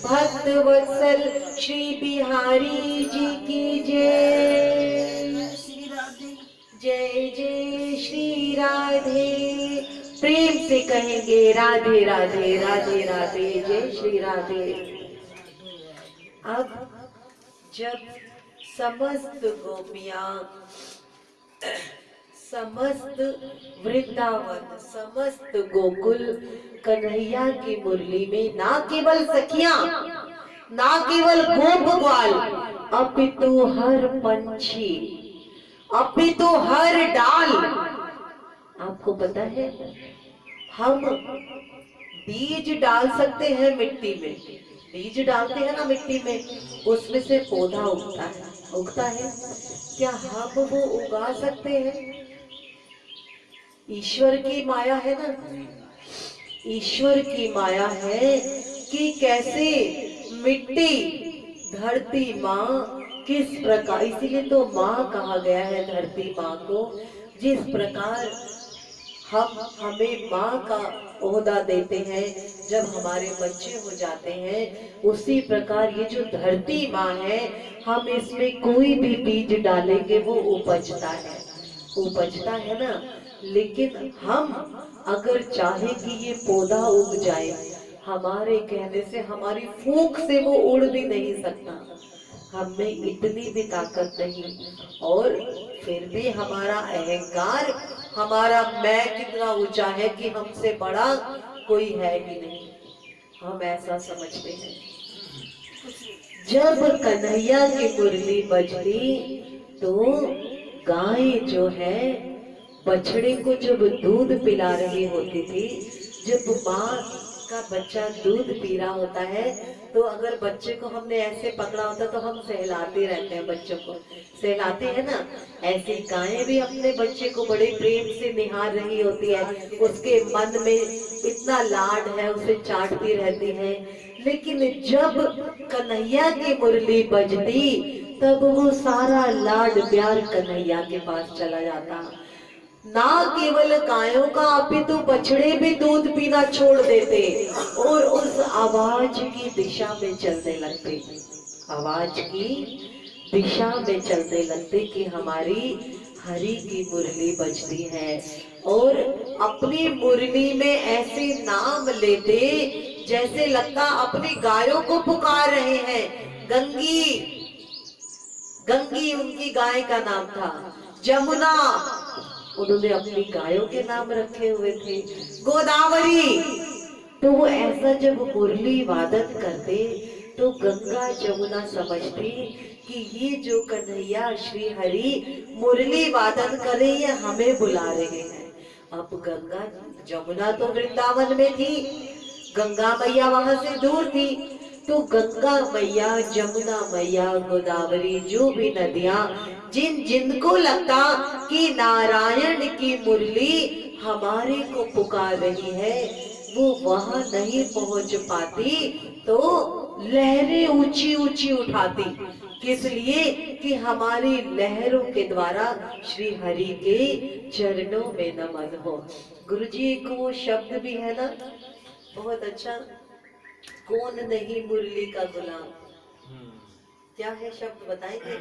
[SPEAKER 1] भक्त वत्सल श्री बिहारी जी की जय।
[SPEAKER 3] श्री राधे।
[SPEAKER 1] जय जय श्री राधे। प्रेम से कहेंगे राधे राधे राधे राधे, जय श्री राधे। अब जब समस्त गोपियां, समस्त वृंदावन, समस्त गोकुल कन्हैया की मुरली में ना केवल सखियां, ना केवल गोप ग्वाल, अपितु हर पंछी, अपितु हर डाल। आपको पता है हम बीज डाल सकते हैं मिट्टी में, बीज डालते हैं ना मिट्टी में, उसमें से पौधा उगता है। क्या हम वो उगा सकते हैं? ईश्वर की माया है ना, ईश्वर की माया है कि कैसे मिट्टी, धरती माँ किस प्रकार, इसीलिए तो माँ कहा गया है धरती माँ को। जिस प्रकार हम हमें माँ का ओहदा देते हैं जब हमारे बच्चे हो जाते हैं, उसी प्रकार ये जो धरती माँ है, हम इसमें कोई भी बीज डालेंगे वो उपजता है ना। लेकिन हम अगर चाहे कि ये पौधा उग जाए, हमारे कहने से, हमारी फूंक से वो उड़ भी नहीं सकता। हम में इतनी भी ताकत नहीं, और फिर भी हमारा अहंकार, हमारा मैं कितना ऊंचा है कि हमसे बड़ा कोई है ही नहीं, हम ऐसा समझते हैं। जब कन्हैया की मुरली बजती तो गाय जो है बछड़े को जब दूध पिला रही होती थी, जब माँ का बच्चा दूध पी रहा होता है तो अगर बच्चे को हमने ऐसे पकड़ा होता तो हम सहलाते रहते हैं, बच्चों को सहलाते हैं ना, ऐसी गायें भी अपने बच्चे को बड़े प्रेम से निहार रही होती है, उसके मन में इतना लाड है, उसे चाटती रहती है। लेकिन जब कन्हैया की मुरली बजती तब वो सारा लाड प्यार कन्हैया के पास चला जाता। ना केवल गायों का अपितु बछड़े भी दूध पीना छोड़ देते और उस आवाज की दिशा में चलने लगते, आवाज की दिशा में चलने लगते कि हमारी हरि की मुरली बजती है, और अपनी मुरली में ऐसे नाम लेते जैसे लगता अपनी गायों को पुकार रहे हैं। गंगी, गंगी उनकी गाय का नाम था, जमुना उन्होंने अपनी गायों के नाम रखे हुए थे, गोदावरी। तो वो ऐसा जब मुरली वादन करते तो गंगा जमुना समझती कि ये जो कन्हैया श्री हरि मुरली वादन करे ये हमें बुला रहे हैं। अब गंगा जमुना तो वृंदावन में थी, गंगा मैया वहां से दूर थी, तो गंगा मैया, जमुना मैया, गोदावरी, जो भी नदियां जिन जिनको लगता कि नारायण की मुरली हमारे को पुकार रही है, वो वहां नहीं पहुंच पाती तो लहरें ऊंची ऊंची उठाती, किस लिए कि हमारी लहरों के द्वारा श्री हरि के चरणों में नमन हो। गुरुजी को वो शब्द भी है ना बहुत अच्छा, कौन नहीं मुरली का गुलाम, क्या है शब्द बताएंगे?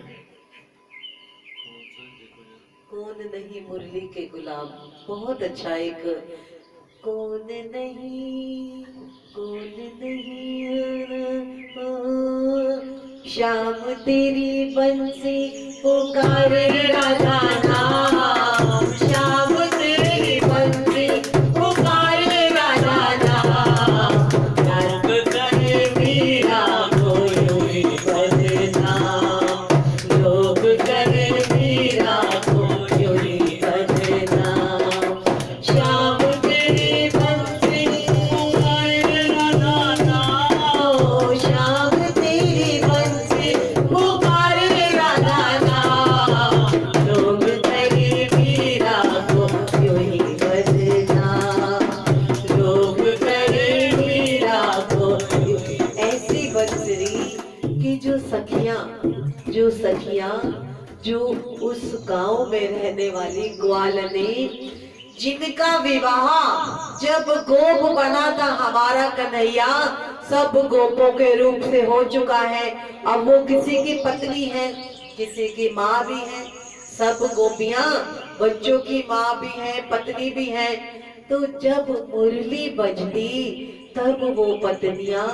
[SPEAKER 1] कौन नहीं मुरली के गुलाम, बहुत अच्छा एक, कौन नहीं, कौन नहीं, श्याम तेरी बंसी पुकारे राधा नाम, श्याम तेरी बंसी पुकारे राधा नाम, लोग कहे मीरा को यूं बदनाम, लोग कहे मीरा को यूं बदनाम, श्याम तेरी बंसी पुकारे राधा नाम, श्याम तेरी बंसी पुकारे राधा नाम, लोग कहे मीरा को यूं बदनाम, लोग कहे मीरा को। ऐसी बंसरी की जो सखियां जो उस गांव में रहने वाली ग्वालनी, जिनका विवाह जब गोप बना था हमारा कन्हैया, सब गोपों के रूप से हो चुका है, अब वो किसी की पत्नी है, किसी की माँ भी है, सब गोपियां बच्चों की माँ भी है, पत्नी भी है। तो जब मुरली बजती तब वो पत्नियां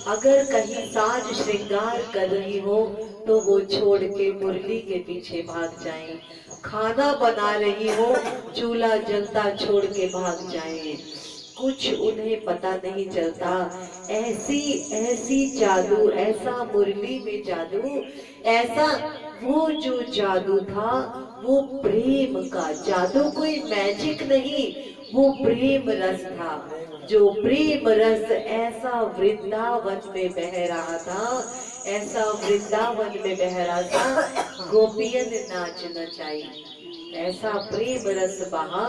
[SPEAKER 1] अगर कहीं साज श्रृंगार कर रही हो तो वो छोड़ के मुरली के पीछे भाग जाएं, खाना बना रही हो चूल्हा जलता छोड़ के भाग जाएं, कुछ उन्हें पता नहीं चलता। ऐसी ऐसी जादू, ऐसा मुरली में जादू, ऐसा वो जो जादू था वो प्रेम का जादू, कोई मैजिक नहीं, वो प्रेम रस था। जो प्रेम रस ऐसा वृंदावन में बह रहा था, ऐसा वृंदावन में बह रहा था, गोपियन नाच नचाई, ऐसा प्रेम रस बहा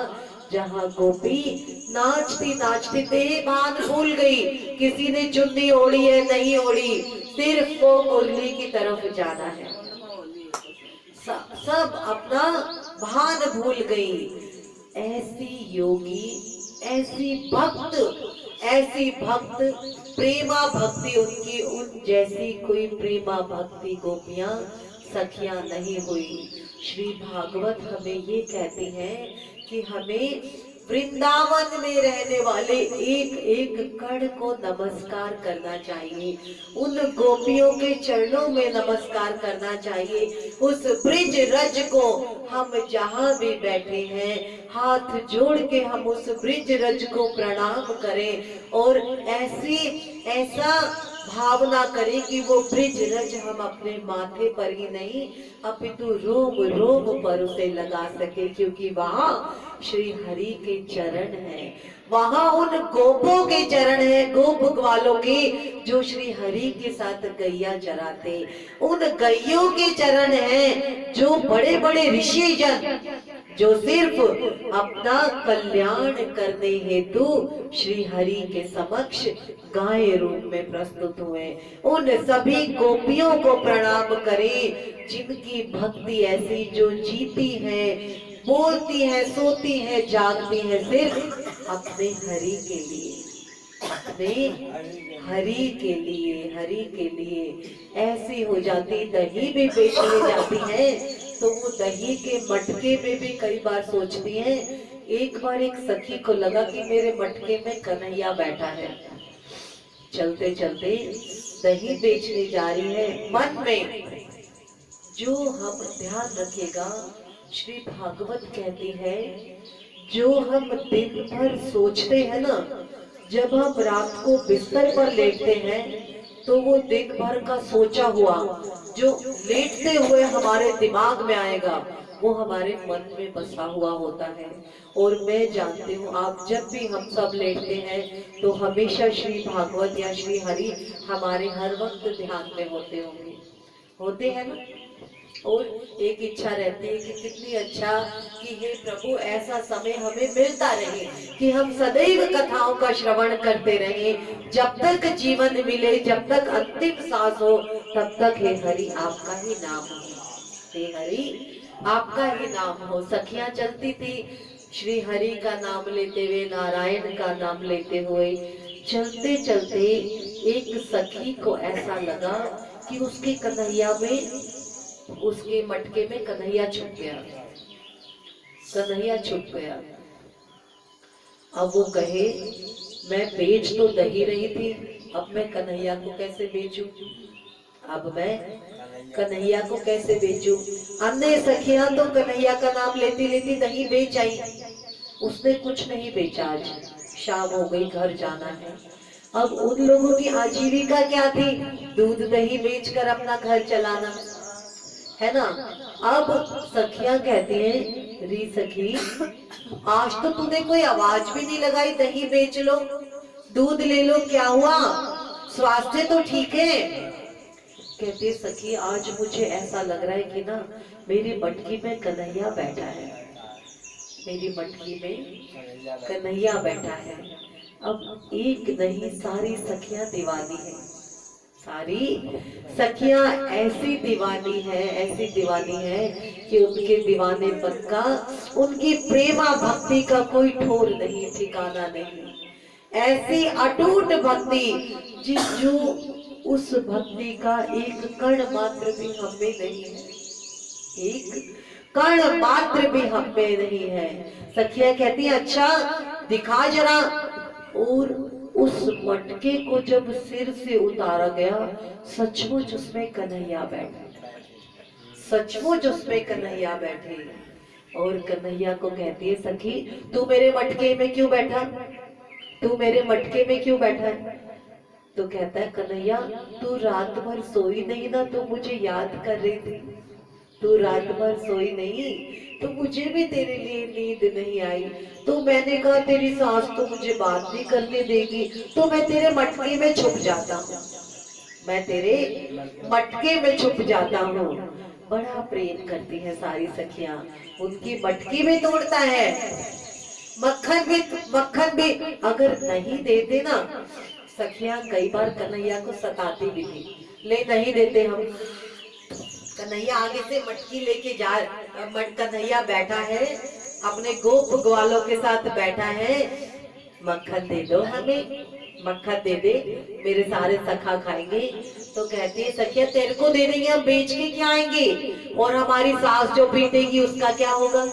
[SPEAKER 1] जहाँ गोपी नाचती नाचती तेरे भान भूल गई, किसी ने चुन्नी ओढ़ी है नहीं ओढ़ी, सिर्फ वो मुरली की तरफ जाना है, सब अपना भान भूल गई। ऐसी योगी, ऐसी भक्त प्रेमा भक्ति उनकी, उन जैसी कोई प्रेमा भक्ति गोपियां सखियां नहीं हुई। श्री भागवत हमें ये कहती हैं कि हमें वृंदावन में रहने वाले एक एक कण को नमस्कार करना चाहिए, उन गोपियों के चरणों में नमस्कार करना चाहिए। उस ब्रिज रज को हम जहाँ भी बैठे हैं हाथ जोड़ के हम उस ब्रिज रज को प्रणाम करें और ऐसा भावना करें कि वो ब्रिज रज हम अपने माथे पर ही नहीं अपितु रोम रोम पर उसे लगा सके, क्योंकि वहाँ श्री हरि के चरण हैं, वहाँ उन गोपों के चरण हैं, गोप ग्वालों के जो श्री हरि के साथ गैया चराते, उन गैयों के चरण हैं जो बड़े बड़े ऋषि जन जो सिर्फ अपना कल्याण करने हेतु श्री हरि के समक्ष गाय रूप में प्रस्तुत हुए। उन सभी गोपियों को प्रणाम करें जिनकी भक्ति ऐसी जो जीती है, बोलती है, सोती है, जागती है सिर्फ अपने हरि के लिए, अपने हरि के लिए, हरि के लिए ऐसी हो जाती। दही भी बेचने जाती है तो वो दही के मटके में भी कई बार सोचती है। एक बार एक सखी को लगा कि मेरे मटके में कन्हैया बैठा है, चलते चलते दही बेचने जा रही है, मन में जो हम ध्यान रखेगा, श्री भागवत कहती है जो हम दिन भर सोचते हैं ना, जब हम रात को बिस्तर पर लेटते हैं तो वो दिन भर का सोचा हुआ जो लेटते हुए हमारे दिमाग में आएगा वो हमारे मन में बसा हुआ होता है। और मैं जानती हूँ आप जब भी हम सब लेटते हैं तो हमेशा श्री भागवत या श्री हरि हमारे हर वक्त ध्यान में होते हैं ना। और एक इच्छा रहती है कि कितनी अच्छा कि हे प्रभु ऐसा समय हमें मिलता रहे कि हम सदैव कथाओं का श्रवण करते रहे, जब तक जीवन मिले, जब तक अंतिम सांस हो तब तक हे हरि आपका ही नाम हो, हे हरि आपका ही नाम हो। सखियां चलती थी श्री हरि का नाम लेते हुए, नारायण का नाम लेते हुए, चलते चलते एक सखी को ऐसा लगा कि उसके कन्हैया में, उसके मटके में कन्हैया छुप गया, कन्हैया छुप गया। अब वो कहे मैं बेच तो दही रही थी, अब मैं कन्हैया को कैसे बेचूं, अब मैं कन्हैया को कैसे बेचूं। अन्य सखियां तो कन्हैया का नाम लेती लेती दही बेच आई, उसने कुछ नहीं बेचा। आज शाम हो गई, घर जाना है। अब उन लोगों की आजीविका क्या थी, दूध दही बेचकर अपना घर चलाना, है ना। अब सखियां कहती हैं री सखी आज तो तूने कोई आवाज भी नहीं लगाई, दही बेच लो, दूध ले लो, क्या हुआ, स्वास्थ्य तो ठीक है। कहती सखी आज मुझे ऐसा लग रहा है कि ना मेरी मटकी में कन्हैया बैठा है, मेरी मटकी में कन्हैया बैठा है। अब एक नहीं सारी सखियां दीवानी है, सारी सखियां ऐसी दीवानी है, ऐसी दीवानी है कि उनके दीवानेपन का, उनकी प्रेमा भक्ति का कोई ठोर नहीं, ठिकाना नहीं। ऐसी अटूट भक्ति जो उस भक्ति का एक कण मात्र भी हम में नहीं है, एक कण मात्र भी हम में नहीं है। सखियां कहती है अच्छा दिखा जरा। और उस मटके को जब सिर से उतारा गया सचमुच उसमें कन्हैया बैठे, सचमुच उसमें कन्हैया बैठे। और कन्हैया को कहती है सखी तू मेरे मटके में क्यों बैठा, तू मेरे मटके में क्यों बैठा है। तो कहता है कन्हैया तू रात भर सोई नहीं ना, तो मुझे याद कर रही थी, तू रात भर सोई नहीं तो मुझे भी तेरे लिए नींद नहीं आई, तो मैंने कहा तेरी सास तो मुझे बात नहीं करने देगी, तो मैं तेरे मटके में छुप जाता हूँ, मैं तेरे मटके में छुप जाता हूँ। बड़ा प्रेम करती है सारी सखियां, उनकी मटकी में तोड़ता है, मक्खन भी अगर नहीं देते ना, सखियां कई बार कन्हैया को सताती भी थी, ले नहीं देते हम, कन्हैया आगे से मटकी लेके जा, कन्हैया बैठा है अपने गोप ग्वालों के साथ बैठा है, मक्खन दे दो हमें, मक्खन दे दे, मेरे सारे सखा खाएंगे। तो कहती है सखिया तेरे को दे देंगे, हम बेच के क्या आएंगे, और हमारी सास जो पीटेगी उसका क्या होगा,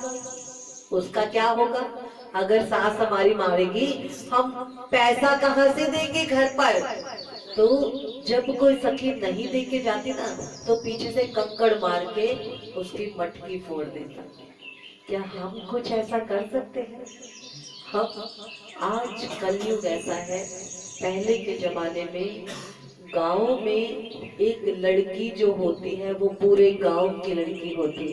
[SPEAKER 1] उसका क्या होगा। अगर सास हमारी मारेगी हम पैसा कहाँ से देंगे घर पर। तो जब कोई सखी नहीं दे के जाती ना तो पीछे से कंकड़ मार के उसकी मटकी फोड़ देती। क्या हम कुछ ऐसा कर सकते हैं? हम आज कलयुग ऐसा है। पहले के जमाने में गांव में एक लड़की जो होती है वो पूरे गांव की लड़की होती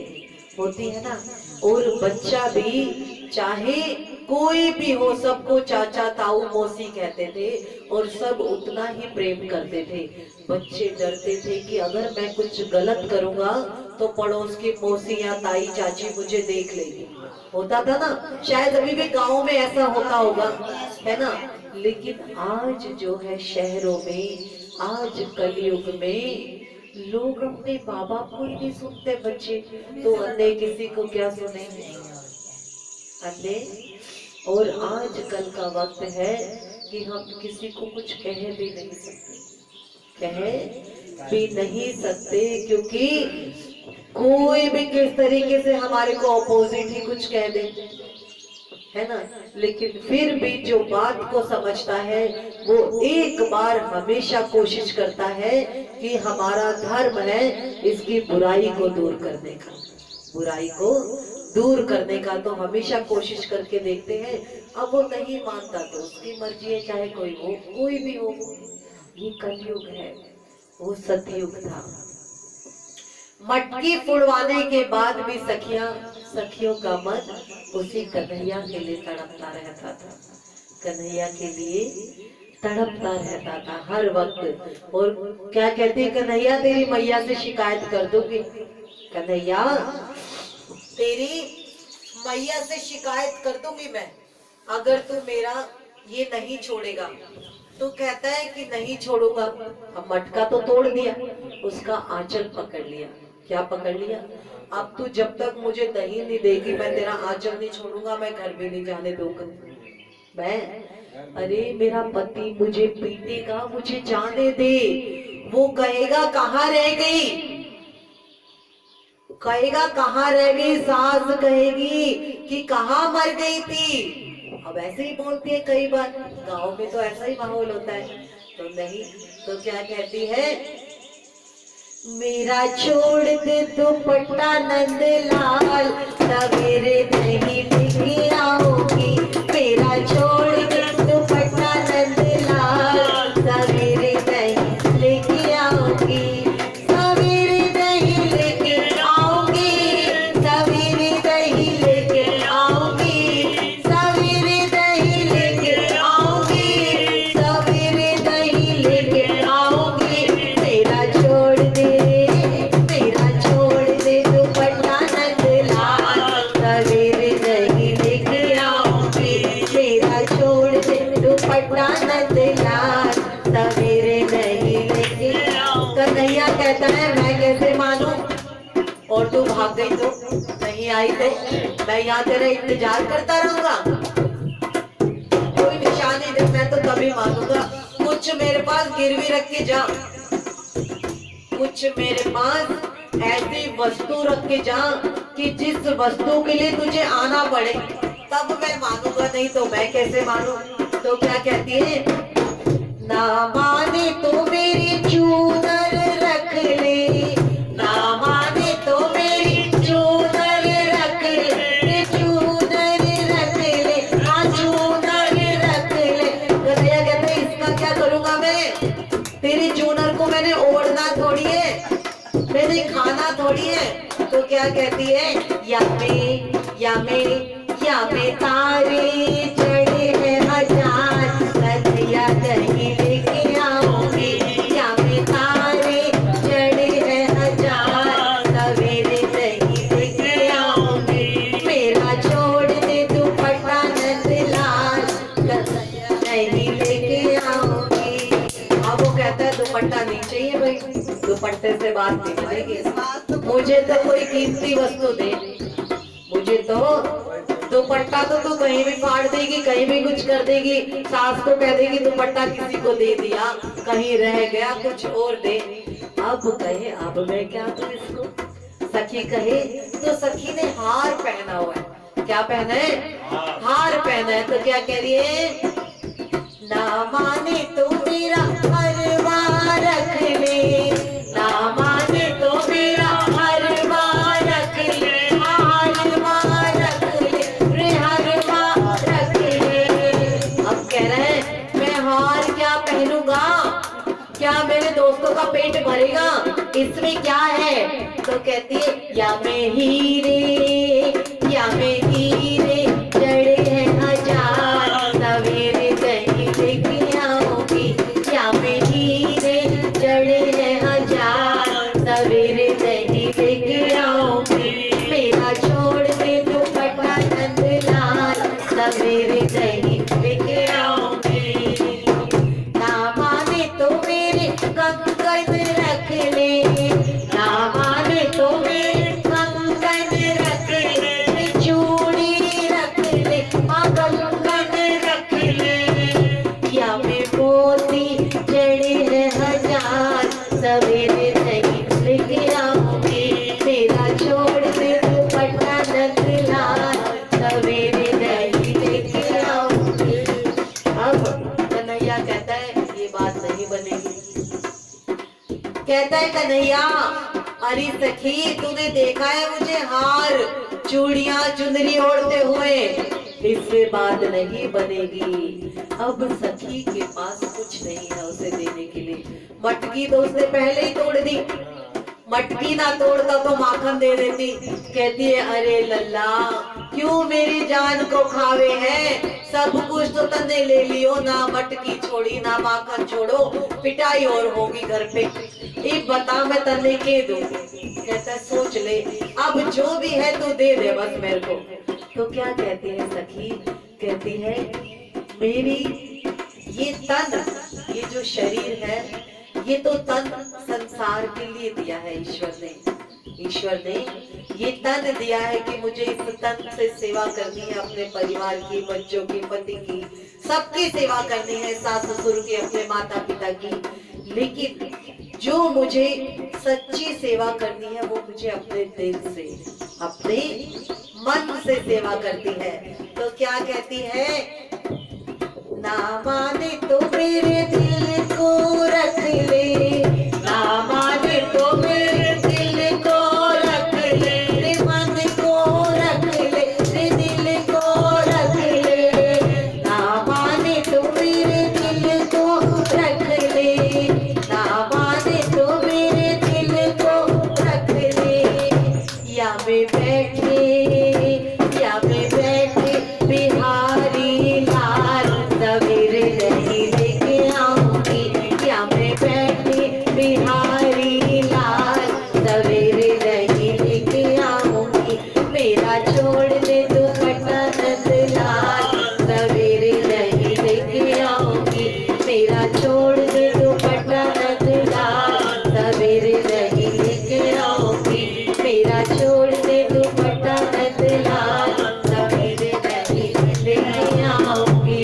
[SPEAKER 1] है ना। और बच्चा भी चाहे कोई भी हो सबको चाचा ताऊ मौसी कहते थे और सब उतना ही प्रेम करते थे। बच्चे डरते थे कि अगर मैं कुछ गलत करूंगा तो पड़ोस की मौसी या ताई चाची मुझे देख लेगी। होता था ना, शायद अभी भी गाँव में ऐसा होता होगा, है ना। लेकिन आज जो है शहरों में, आज कलयुग में लोग अपने माँ बाप को ही नहीं सुनते बच्चे, तो अन्य किसी को क्या सुनेंगे अन्य। और आज कल का वक्त है कि हम किसी को कुछ कह भी नहीं सकते, क्योंकि कोई भी किस तरीके से हमारे को ऑपोजिट ही कुछ कह दे, है ना। लेकिन फिर भी जो बात को समझता है वो एक बार हमेशा कोशिश करता है कि हमारा धर्म है इसकी बुराई को दूर करने का, तो हमेशा कोशिश करके देखते हैं। अब वो नहीं मानता तो उसकी मर्जी है, चाहे कोई भी हो। ये कलयुग है, वो सतयुग था। मटकी फुड़वाने के बाद भी सखियों का मन उसी कन्हैया के लिए तड़पता रहता था, कन्हैया के लिए तड़पता रहता था हर वक्त। और क्या कहती है, कन्हैया तेरी मैया से शिकायत कर दूंगी, कन्हैया तेरी मैया से शिकायत कर दूंगी मैं, अगर तू मेरा ये नहीं छोड़ेगा। तो कहता है कि नहीं छोड़ूंगा। अब मटका तो तोड़ दिया, उसका आंचल पकड़ लिया। क्या पकड़ लिया? अब तू जब तक मुझे दही नहीं देगी मैं तेरा आंचल नहीं छोड़ूंगा, मैं घर भी नहीं जाने दूंगा। मैं अरे मेरा पति मुझे पीटेगा, मुझे जाने दे। वो कहेगा कहाँ रह गई, सास कहेगी कि कहाँ मर गई थी। अब ऐसे ही बोलती है कई बार, गांव में तो ऐसा ही माहौल होता है। तो नहीं तो क्या कहती है, मेरा छोड़ दे दुपट्टा नंदलाल, सवेरे नहीं लेके आओगी। मेरा छोड़ दे दुपट्टा नंदलाल, सवेरे नहीं लेके आओगी। सवेरे नहीं लेके आओगी, सवेरे नहीं लेके आओगी, सवेरे नहीं लेके आओगी, सवेरे नहीं लेके आओगी। मेरा छोड़ दे दुपट्टा नंदलाल, सवेरे नहीं लेके आओगी। मेरा छोड़ दे दुपट्टा नंदलाल, सवेरे नहीं लेके। कन्हैया कहता है मैं कैसे मानूं, और तू भाग गई तो नहीं आई तो मैं यहाँ तेरा इंतजार करता रहूंगा। कोई निशानी दे, मैं तो तभी मानूंगा। कुछ मेरे पास गिरवी रख के जा, कुछ मेरे पास ऐसी वस्तु रख के जा कि जिस वस्तु के लिए तुझे आना पड़े, तब मैं मानूंगा, नहीं तो मैं कैसे मानूं। तो क्या कहती है, ना माने तो मेरी चूनर रख ले, ना माने तो मेरी चूनर रख ले, चूनर रख ले, हाँ चूनर रख ले। कन्हैया कहते हैं इसका क्या करूंगा मैं, तेरी चूनर को मैंने ओढ़ना थोड़ी है, मैंने खाना थोड़ी है। तो क्या कहती है, या में तारे चढ़े हैं हजार, कन्हैया दही लेके आओगी। या में तारे चढ़े हैं हजार, सवेरे दही लेके आओगी। मेरा छोड़ दे दुपट्टा नंदलाल, दही लेके आओगी। अब वो कहता है दुपट्टा नहीं चाहिए भाई, दुपट्टे से बात नहीं बनेगी, मुझे तो कोई कीमती वस्तु दे। मुझे तो दुपट्टा तो तू कहीं भी फाड़ देगी, कहीं भी कुछ कर देगी, सास को कह देगी दुपट्टा किसी को दे दिया, कहीं रह गया कुछ और दे। अब कहे अब मैं क्या दूं इसको, सखी कहे तो सखी ने हार पहना हुआ है, क्या पहना है? हार पहना है। तो क्या कह रही है? ना माने तो मेरा हरवा रख ले, ना माने तो मेरा हरवा रख ले, हरवा रख ले रे, हरवा रख ले। अब कह रहे हैं मैं हार क्या पहनूंगा, क्या मेरे दोस्तों का पेट भरेगा, इसमें क्या है? तो कहती है या मैं हीरे, या मैं हीरे जड़े हैं हजार, सवेरे दही लेके आऊंगी, या मैं हीरे जड़े हैं हजार, सवेरे दही लेके आऊंगी, मेरा छोड़ दे दुपट्टा नंदलाल, सवेरे दही लेके आऊंगी। ना माने तो मेरे कंगन रख ले, ना माने तो मेरे कंगन रख ले, चूड़ी रख ले, कंगन रख ले, या मैं मोती जड़े हैं हजार, सवेरे दही लेके आऊंगी, मेरा छोड़ दे दुपट्टा नंदलाल, सवेरे दही लेके आऊंगी। अब कन्हैया कहता है ये बात नहीं बनेगी। कहता है कन्हैया अरे सखी तूने देखा है मुझे हार चूड़ियां चुनरी ओढ़ते हुए, इससे बात नहीं बनेगी। अब सखी के पास कुछ नहीं है उसे देने के लिए। मटकी तो उसने पहले ही तोड़ दी, मटकी ना तोड़ता तो माखन दे देती। कहती है अरे लल्ला क्यों मेरी जान को खावे है, सब कुछ तो तन्ने ले लियो, ना मटकी छोड़ी ना माखन छोड़ो, पिटाई और होगी घर पे। एक बता मैं तन्ने के दूं? कहता है सोच ले, अब जो भी है तो दे दे बस मेरे को। तो क्या कहती है सखी? कहती है मेरी ये तन, ये जो शरीर है, ये तो तन संसार के लिए दिया है ईश्वर ने। ईश्वर ने ये तन दिया है कि मुझे इस तन से सेवा करनी है, अपने परिवार की, बच्चों की, पति की, सबकी सेवा करनी है, सास ससुर की, अपने माता पिता की। लेकिन जो मुझे सच्ची सेवा करनी है वो मुझे अपने दिल से, अपने मन से सेवा करती है। तो क्या कहती है? ना माने तो मेरे दिल को रख ले, ना माने तो मेरे दिल को रख ले, रे मन को रख ले, रे दिल को रख ले, ना माने तो मेरे दिल को रख ले, ना माने तो मेरे दिल को रख ले, या मैं बैठे, या मैं बैठे बिहारी लाल, सवेरे दही लेके आऊंगी, या मैं बैठे बिहारी लाल, सवेरे दही लेके आऊंगी, मेरा छोड़ दे दुपट्टा नंदलाल, सवेरे दही लेके आऊंगी, मेरा छोड़ दे दुपट्टा नंदलाल, सवेरे दही लेके आऊंगी, मेरा छोड़ दे दुपट्टा नंदलाल, सवेरे दही लेके आऊंगी।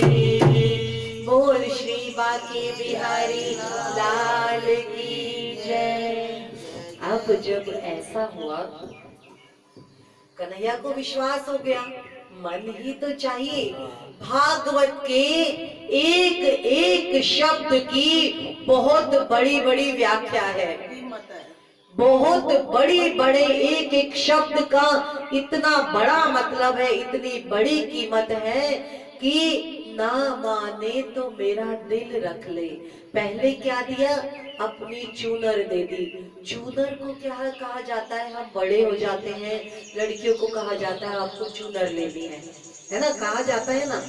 [SPEAKER 1] बोल श्री बांके बिहारी लाल की जय। अब जब ऐसा हुआ कन्हैया को विश्वास हो गया, मन ही तो चाहिए। भागवत के एक एक शब्द की बहुत बड़ी बड़ी व्याख्या है,
[SPEAKER 3] कीमत है।
[SPEAKER 1] बहुत बड़ी बड़े एक एक शब्द का इतना बड़ा मतलब है, इतनी बड़ी कीमत है कि ना माने तो मेरा दिल रख ले। पहले क्या दिया? अपनी चूनर दे दी। चूनर को क्या कहा जाता है? हम बड़े हो जाते हैं, लड़कियों को कहा जाता है आपको चूनर लेनी है ना, कहा जाता है ना।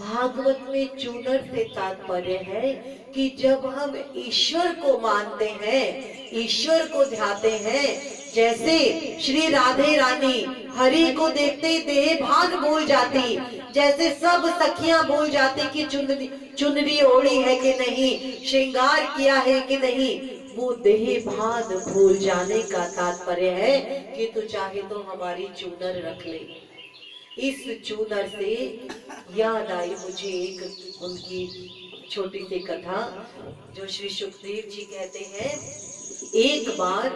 [SPEAKER 1] भागवत में चूनर से तात्पर्य है कि जब हम ईश्वर को मानते हैं, ईश्वर को ध्याते हैं, जैसे श्री राधे रानी हरि को देखते ही देह भान भूल जाती, जैसे सब सखियां भूल जाती कि चुनरी ओढ़ी है कि नहीं, श्रृंगार किया है कि नहीं, वो देह भान भूल जाने का तात्पर्य है कि तू चाहे तो हमारी चूनर रख ले। इस चूनर से याद आई मुझे एक उनकी छोटी सी कथा, जो श्री सुखदेव जी कहते हैं। एक बार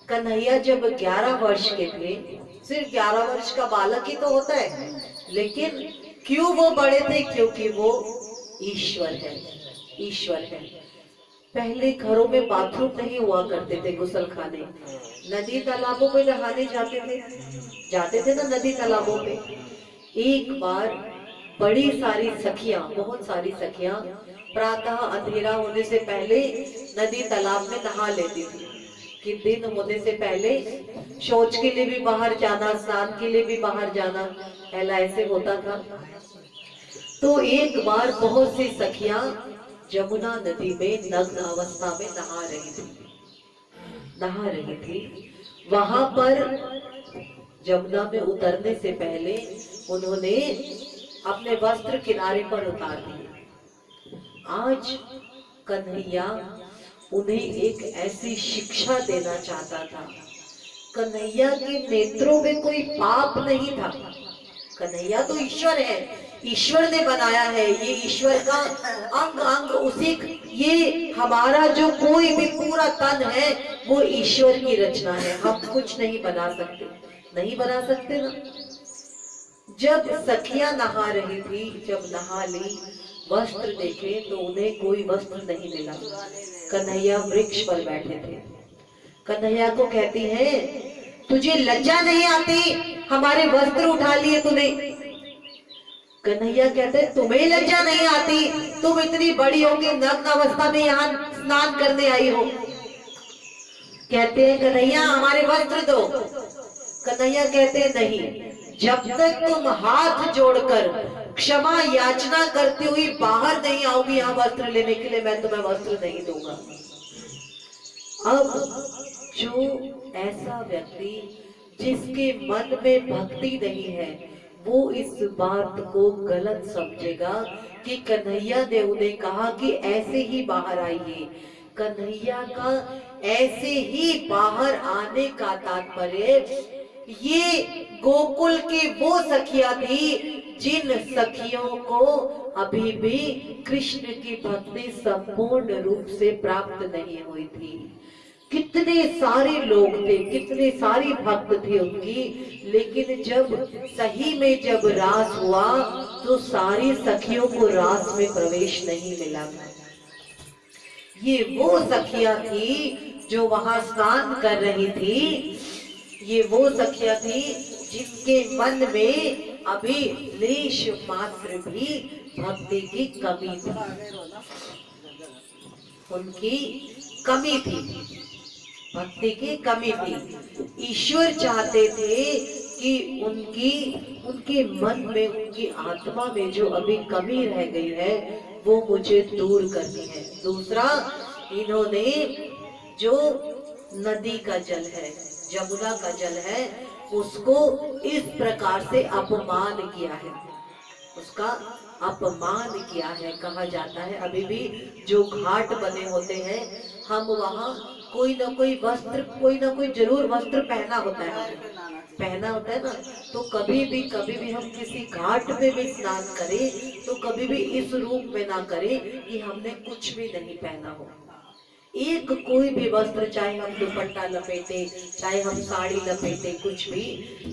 [SPEAKER 1] कन्हैया जब 11 वर्ष के थे, सिर्फ 11 वर्ष का बालक ही तो होता है, लेकिन क्यों वो बड़े थे? क्योंकि वो ईश्वर है, ईश्वर है। पहले घरों में बाथरूम नहीं हुआ करते थे, गुसल खाने, नदी तालाबों में नहाने जाते थे ना, नदी तालाबों पे। एक बार बड़ी सारी सखियां, बहुत सारी सखियां प्रातः अंधेरा होने से पहले नदी तालाब में नहा लेती थी कि दिन होने से पहले शौच के लिए भी बाहर जाना, स्नान के लिए भी बाहर जाना, पहला ऐसे होता था। तो एक बार बहुत सी सखियां जमुना नदी में नग्न अवस्था में नहा रही थी। वहां पर जमुना में उतरने से पहले उन्होंने अपने वस्त्र किनारे पर उतार दिए। आज कन्हैया उन्हें एक ऐसी शिक्षा देना चाहता था। कन्हैया के नेत्रों में कोई पाप नहीं था। कन्हैया तो ईश्वर है, ईश्वर ने बनाया है, ये ईश्वर का अंग अंग उसी, ये हमारा जो कोई भी पूरा तन है वो ईश्वर की रचना है। हम कुछ नहीं बना सकते ना। जब सखियां नहा रही थी, जब नहा ली, वस्त्र देखे तो उन्हें कोई वस्त्र नहीं मिला। कन्हैया वृक्ष पर बैठे थे। कन्हैया को कहती है, तुझे लज्जा नहीं आती? हमारे वस्त्र उठा लिए तूने। कन्हैया कहते, तुम्हें लज्जा नहीं आती? तुम इतनी बड़ी होगी, नग्न अवस्था में यहाँ स्नान करने आई हो। कहते हैं, कन्हैया हमारे वस्त्र दो। कन्हैया कहते हैं, नहीं, जब तक तुम हाथ जोड़कर क्षमा याचना करती हुई बाहर नहीं आओगी यहाँ वस्त्र लेने के लिए, मैं तुम्हें वस्त्र नहीं दूंगा। अब जो ऐसा व्यक्ति जिसके मन में भक्ति नहीं है, वो इस बात को गलत समझेगा कि कन्हैया ने उन्हें कहा कि ऐसे ही बाहर आइए। कन्हैया का ऐसे ही बाहर आने का तात्पर्य, ये गोकुल की वो सखियां थी जिन सखियों को अभी भी कृष्ण की भक्ति संपूर्ण रूप से प्राप्त नहीं हुई थी। कितने सारे लोग थे, कितने सारी भक्त थे उनकी, लेकिन जब सही में जब रास हुआ तो सारी सखियों को रास में प्रवेश नहीं मिला। ये वो सखियां थी जो वहां स्नान कर रही थी। ये वो सखियां थी जिनके मन में अभी लेश मात्र भी भक्ति की कमी थी, उनकी कमी थी, भक्ति की कमी थी। ईश्वर चाहते थे कि उनके मन में, उनकी आत्मा में जो अभी कमी रह गई है वो मुझे दूर करनी है। दूसरा, इन्होंने जो नदी का जल है, जमुना का जल है, उसको इस प्रकार से अपमान किया है, उसका अपमान किया है। कहा जाता है अभी भी जो घाट बने होते हैं, हम वहाँ कोई ना कोई वस्त्र, कोई ना कोई जरूर वस्त्र पहना होता है ना। तो कभी भी हम किसी घाट में भी स्नान करें तो कभी भी इस रूप में ना करें कि हमने कुछ भी नहीं पहना हो। एक कोई भी वस्त्र, चाहे हम दुपट्टा लपेटे, चाहे हम साड़ी लपेटे, कुछ भी,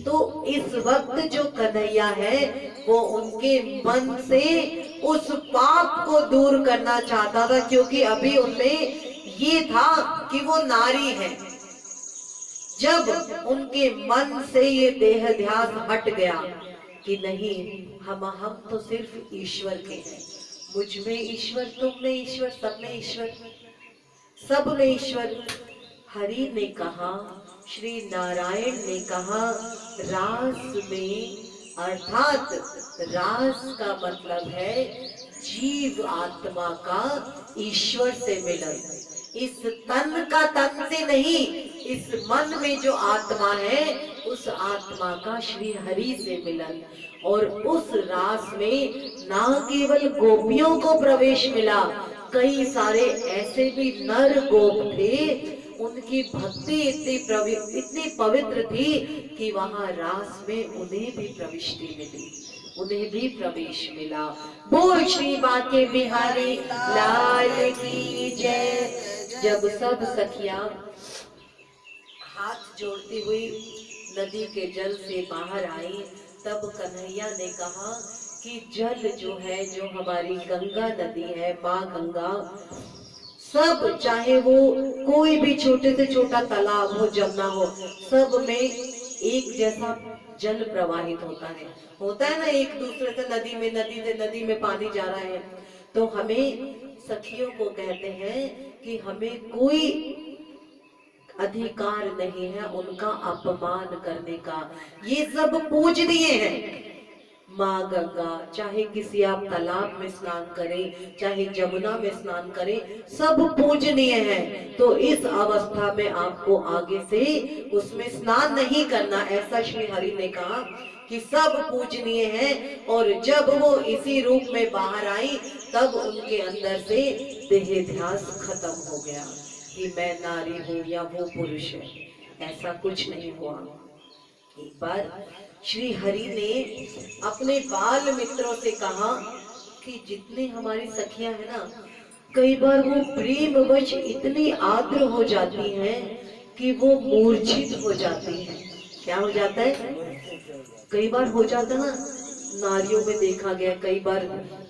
[SPEAKER 1] तो इस वक्त जो कन्हैया है वो उनके मन से उस पाप को दूर करना चाहता था, क्योंकि अभी उनमें ये था कि वो नारी है। जब उनके मन से ये देह ध्यास हट गया कि नहीं, हम तो सिर्फ ईश्वर के हैं, मुझ में ईश्वर, तुम में ईश्वर, सब में ईश्वर, सब में ईश्वर। हरि ने कहा, श्री नारायण ने कहा, रास में, अर्थात रास का मतलब है जीव आत्मा का ईश्वर से मिलन। इस तन का तन से नहीं, इस मन में जो आत्मा है उस आत्मा का श्री हरि से मिलन। और उस रास में ना केवल गोपियों को प्रवेश मिला, कई सारे ऐसे भी नर गोप थे, उनकी भक्ति इतनी पवित्र थी कि वहां रास में उन्हें भी प्रविष्टि मिली, उन्हें भी प्रवेश मिला। बोल श्री बांके बिहारी लाल की जय। जब सब सखियां हाथ जोड़ती हुई नदी के जल से बाहर आई, तब कन्हैया ने कहा कि जल जो है, जो हमारी गंगा नदी है, माँ गंगा, सब चाहे वो कोई भी छोटे से छोटा तालाब हो, जमुना हो, सब में एक जैसा जल प्रवाहित होता है ना, एक दूसरे से नदी में, नदी से नदी में पानी जा रहा है। तो हमें सखियों को कहते हैं कि हमें कोई अधिकार नहीं है उनका अपमान करने का। ये सब पूजनीय है माँ गंगा, चाहे किसी आप तालाब में स्नान करें, चाहे जमुना में स्नान करें, सब पूजनीय है। तो इस अवस्था में आपको आगे से उसमें स्नान नहीं करना, ऐसा श्री हरि ने कहा कि सब पूजनीय है। और जब वो इसी रूप में बाहर आई, तब उनके अंदर से देहाध्यास खत्म हो गया कि मैं नारी हूँ या वो पुरुष है, ऐसा कुछ नहीं हुआ। एक बार श्री हरि ने अपने बाल मित्रों से कहा कि जितने हमारी सखियां हैं ना, कई बार वो प्रेमवश इतनी आर्द्र हो जाती हैं कि वो मूर्छित हो जाती हैं। क्या हो जाता है? कई बार हो जाता है ना, नारियों में देखा गया, कई बार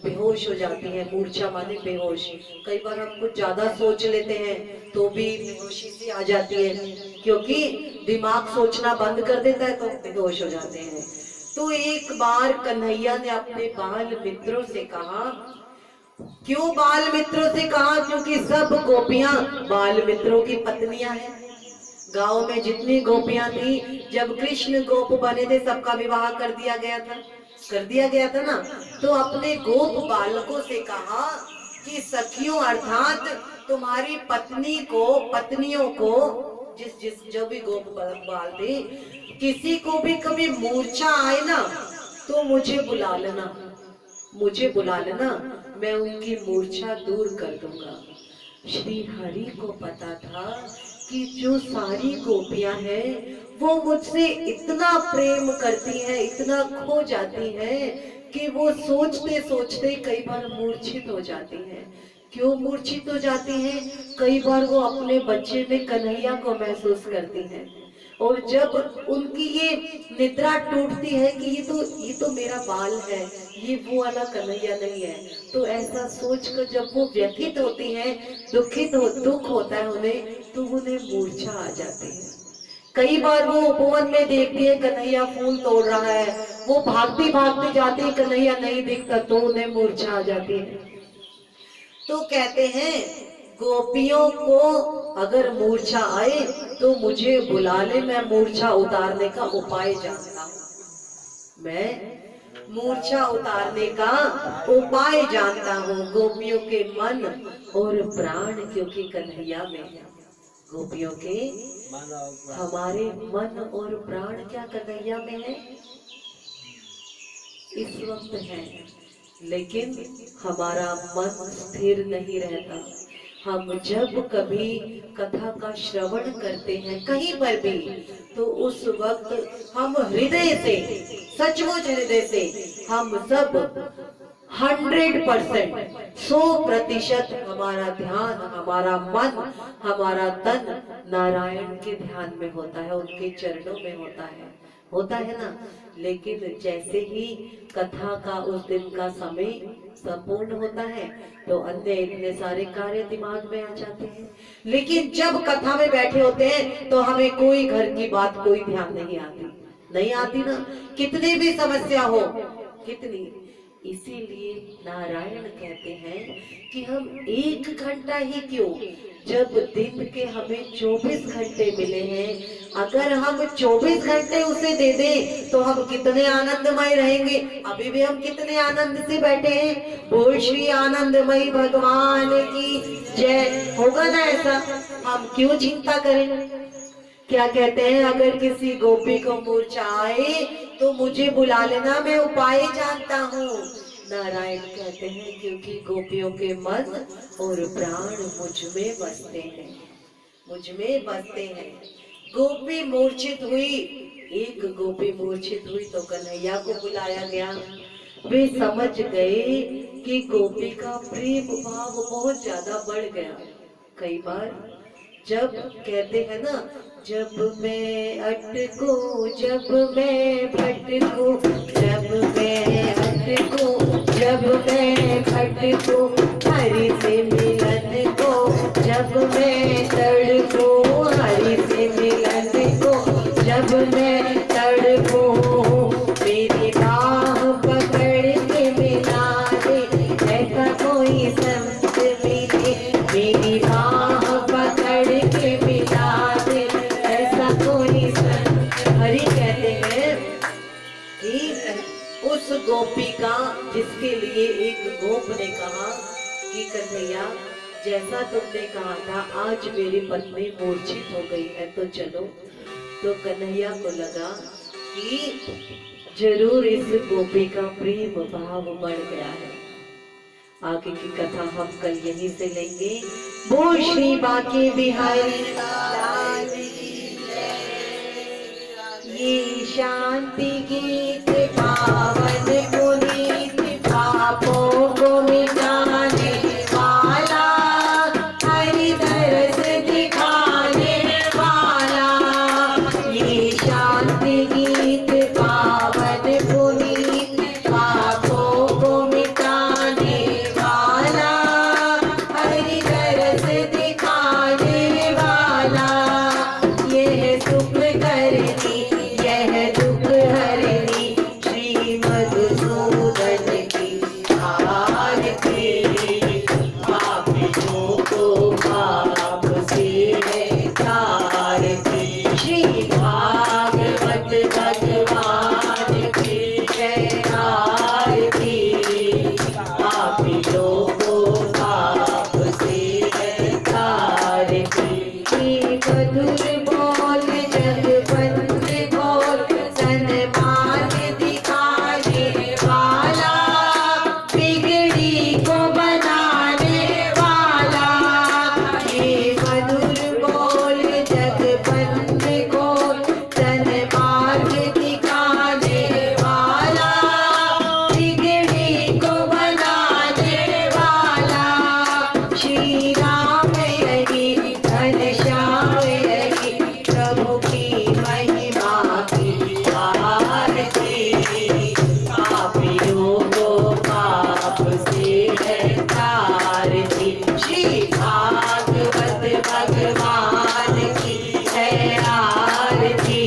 [SPEAKER 1] बेहोश हो जाती है। मूर्छा माने बेहोश। कई बार हम कुछ ज्यादा सोच लेते हैं तो भी बेहोशी सी आ जाती है, क्योंकि दिमाग सोचना बंद कर देता है तो बेहोश हो जाते हैं। तो एक बार कन्हैया ने अपने बाल मित्रों से कहा, क्यों बाल मित्रों से कहा? क्योंकि सब गोपियां बाल मित्रों की पत्नियां हैं। गांव में जितनी गोपियां थी, जब कृष्ण गोप बने थे, सबका विवाह कर दिया गया था ना। तो अपने गोप बालकों से कहा कि सखियों अर्थात तुम्हारी पत्नियों को, जो भी गोप बाल थे, किसी को भी कभी मूर्छा आए ना तो मुझे बुला लेना, मैं उनकी मूर्छा दूर कर दूंगा। श्री हरि को पता था कि जो सारी गोपियां हैं वो मुझसे इतना प्रेम करती हैं, इतना खो जाती हैं कि वो सोचते सोचते कई बार मूर्छित हो जाती हैं। क्यों मूर्छित हो जाती हैं? कई बार वो अपने बच्चे में कन्हैया को महसूस करती हैं, और जब उनकी ये निद्रा टूटती है कि ये तो मेरा बाल है, ये वो वाला कन्हैया नहीं है, तो ऐसा सोचकर जब वो व्यथित होती हैं, दुख होता है उन्हें, तो उन्हें मूर्छा आ जाती है। कई बार वो उपवन में देखती है कन्हैया फूल तोड़ रहा है, वो भागती भागती जाती है, कन्हैया नहीं दिखता तो उन्हें मूर्छा आ जाती है। तो कहते हैं गोपियों को अगर मूर्छा आए तो मुझे बुला ले, मैं मूर्छा उतारने का उपाय जानता हूँ। मैं मूर्छा उतारने का उपाय जानता हूँ। गोपियों के मन और प्राण, क्योंकि कन्हैया में गोपियों के हमारे मन और प्राण क्या कन्हैया में है? इस वक्त है, लेकिन हमारा मन स्थिर नहीं रहता। हम जब कभी कथा का श्रवण करते हैं कहीं पर भी, तो उस वक्त हम हृदय से, सचमुच हृदय से, हम सब 100%, 100% हमारा ध्यान, हमारा मन, हमारा तन नारायण के ध्यान में होता है, उनके चरणों में होता है ना। लेकिन जैसे ही कथा का उस दिन का समय संपूर्ण होता है तो अन्य इतने सारे कार्य दिमाग में आ जाते हैं। लेकिन जब कथा में बैठे होते हैं तो हमें कोई घर की बात, कोई ध्यान नहीं आती ना, कितनी भी समस्या हो, कितनी। इसीलिए नारायण कहते हैं कि हम 1 घंटा ही क्यों, जब दिन के हमें 24 घंटे मिले हैं, अगर हम 24 घंटे उसे दे दें तो हम कितने आनंदमय रहेंगे। अभी भी हम कितने आनंद से बैठे हैं। बोल श्री आनंदमय भगवान की जय। होगा ना ऐसा? हम क्यों चिंता करें? क्या कहते हैं, अगर किसी गोपी को मूर्छा आए तो मुझे बुला लेना, मैं उपाय जानता हूँ। नारायण कहते हैं क्योंकि गोपियों के मन और प्राण मुझ में बसते हैं। गोपी मूर्छित हुई, एक गोपी मूर्छित हुई तो कन्हैया को बुलाया गया। वे समझ गए कि गोपी का प्रेम भाव बहुत ज्यादा बढ़ गया। कई बार जब कहते हैं ना, जब मैं अटकूं, जब मैं भटकूं, जब मैं अटकूं, जब मैं भटकूं, हरि से मिलन को, जब मैं तड़पूं, हरि से मिलन को, जब मैं तड़पूं, मेरी बाह पकड़ के मिला दे, ऐसा कोई संत मिले, मेरी बाह पकड़ के मिला दे, ऐसा कोई संत। हरि कहते हैं कि उस गोपिका जिसके लिए एक गोप ने कहा कि कन्हैया जैसा तुमने कहा था, आज मेरी पत्नी मूर्छित हो गई है तो चलो। तो कन्हैया को लगा कि जरूर इस गोपी का प्रेम भाव बढ़ गया है। आगे की कथा हम कल यहीं से लेंगे। बोल श्री बांके बिहारी लाल की जय। ये शांति गीत पावन पुनीत पापों को मिटाने वाला, हरि दरस दिखाने वाला। ये शांति गीत पावन पुनीत पापों को मिटाने वाला, हरि दरस दिखाने वाला। यह सुख करनी यह दुख हरनी, श्री मधुसूदन की आरती। पापियों को पाप से है तारती, श्री भागवत भगवान की जय आरती। पापियों को पाप से है तारती, मधुर बोल जगवंत बोल, सन्मान दिखाने वाला, बिगड़ी को बनाने वाला। ये मधुर बोल जगवंत बोल, सन्मान दिखाने वाला, बिगड़ी को बनाने वाला। श्री राम यही घनश्याम यही, प्रभु की महिमा की आरती। पापियों को पाप से है तारती, श्री भागवत भगवान की है आरती।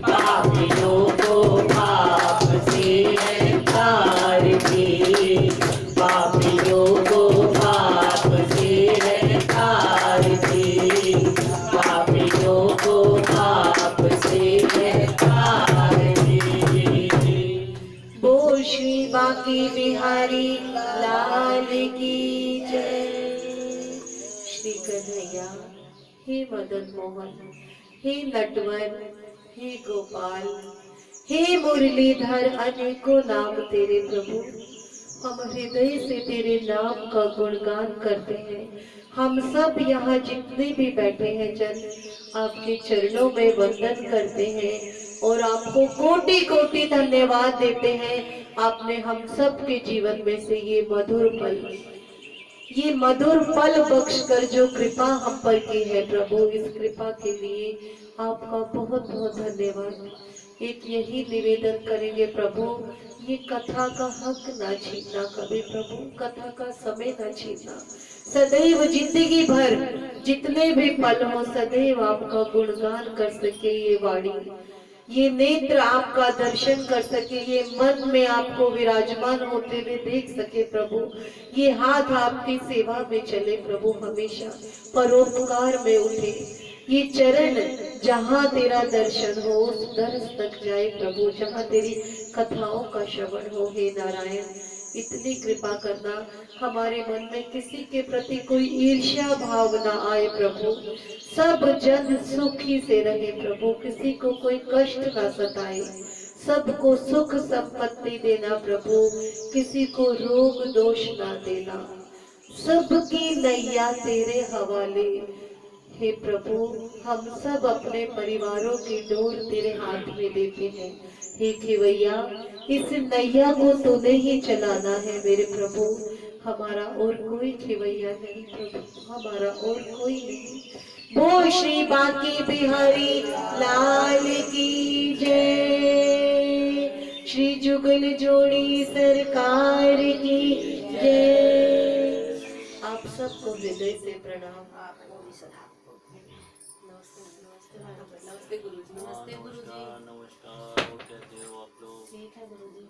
[SPEAKER 1] पापियों को पाप से है तारती, पापियों को पाप से है तारती, पापियों को पाप से है तारती। बोल श्री बांके बिहारी लाल की जय। श्री कन्हैया, हे मदन मोहन, हे नटवर, हे गोपाल, हे मुरलीधर, अनेकों नाम तेरे प्रभु। हम हृदय से तेरे नाम का गुणगान करते हैं। हम सब यहाँ जितने भी बैठे हैं जन, आपके चरणों में वंदन करते हैं और आपको कोटि कोटि धन्यवाद देते हैं। आपने हम सब के जीवन में से ये मधुर पल बख्श कर जो कृपा हम पर की है प्रभु, इस कृपा के लिए आपका बहुत बहुत धन्यवाद। एक यही निवेदन करेंगे प्रभु, ये कथा का हक ना छीनना कभी प्रभु, कथा का समय ना छीनना। सदैव जिंदगी भर जितने भी पल हो, सदैव आपका गुणगान कर सके ये वाणी, ये नेत्र आपका दर्शन कर सके, ये मन में आपको विराजमान होते हुए देख सके प्रभु, ये हाथ आपकी सेवा में चले प्रभु, हमेशा परोपकार में उठे, ये चरण जहाँ तेरा दर्शन हो उस दर्श तक जाए प्रभु, जहाँ तेरी कथाओं का श्रवण हो। हे नारायण, इतनी कृपा करना हमारे मन में किसी के प्रति कोई ईर्ष्या भाव ना आए प्रभु, सब जन सुखी से रहे प्रभु, किसी को कोई कष्ट ना सताए, सबको सुख संपत्ति देना प्रभु, किसी को रोग दोष ना देना, सबकी नैया तेरे हवाले। हे प्रभु, हम सब अपने परिवारों की डोर तेरे हाथ में देते हैं। हे खेवैया, इस नैया को तूने ही चलाना है मेरे प्रभु, हमारा और कोई खेवैया नहीं प्रभु, हमारा और कोई नहीं। बोल श्री बांके बिहारी लाल की जय, श्री जुगल जोड़ी सरकार की जय। आप सबको हृदय से प्रणाम।
[SPEAKER 3] आपको भी सदा। नमस्ते नमस्ते नमस्ते गुरुजी, नमस्ते गुरुजी।
[SPEAKER 2] नमस्कार, नमस्कार। और कैसे हो आप लोग?
[SPEAKER 3] ठीक है गुरुजी।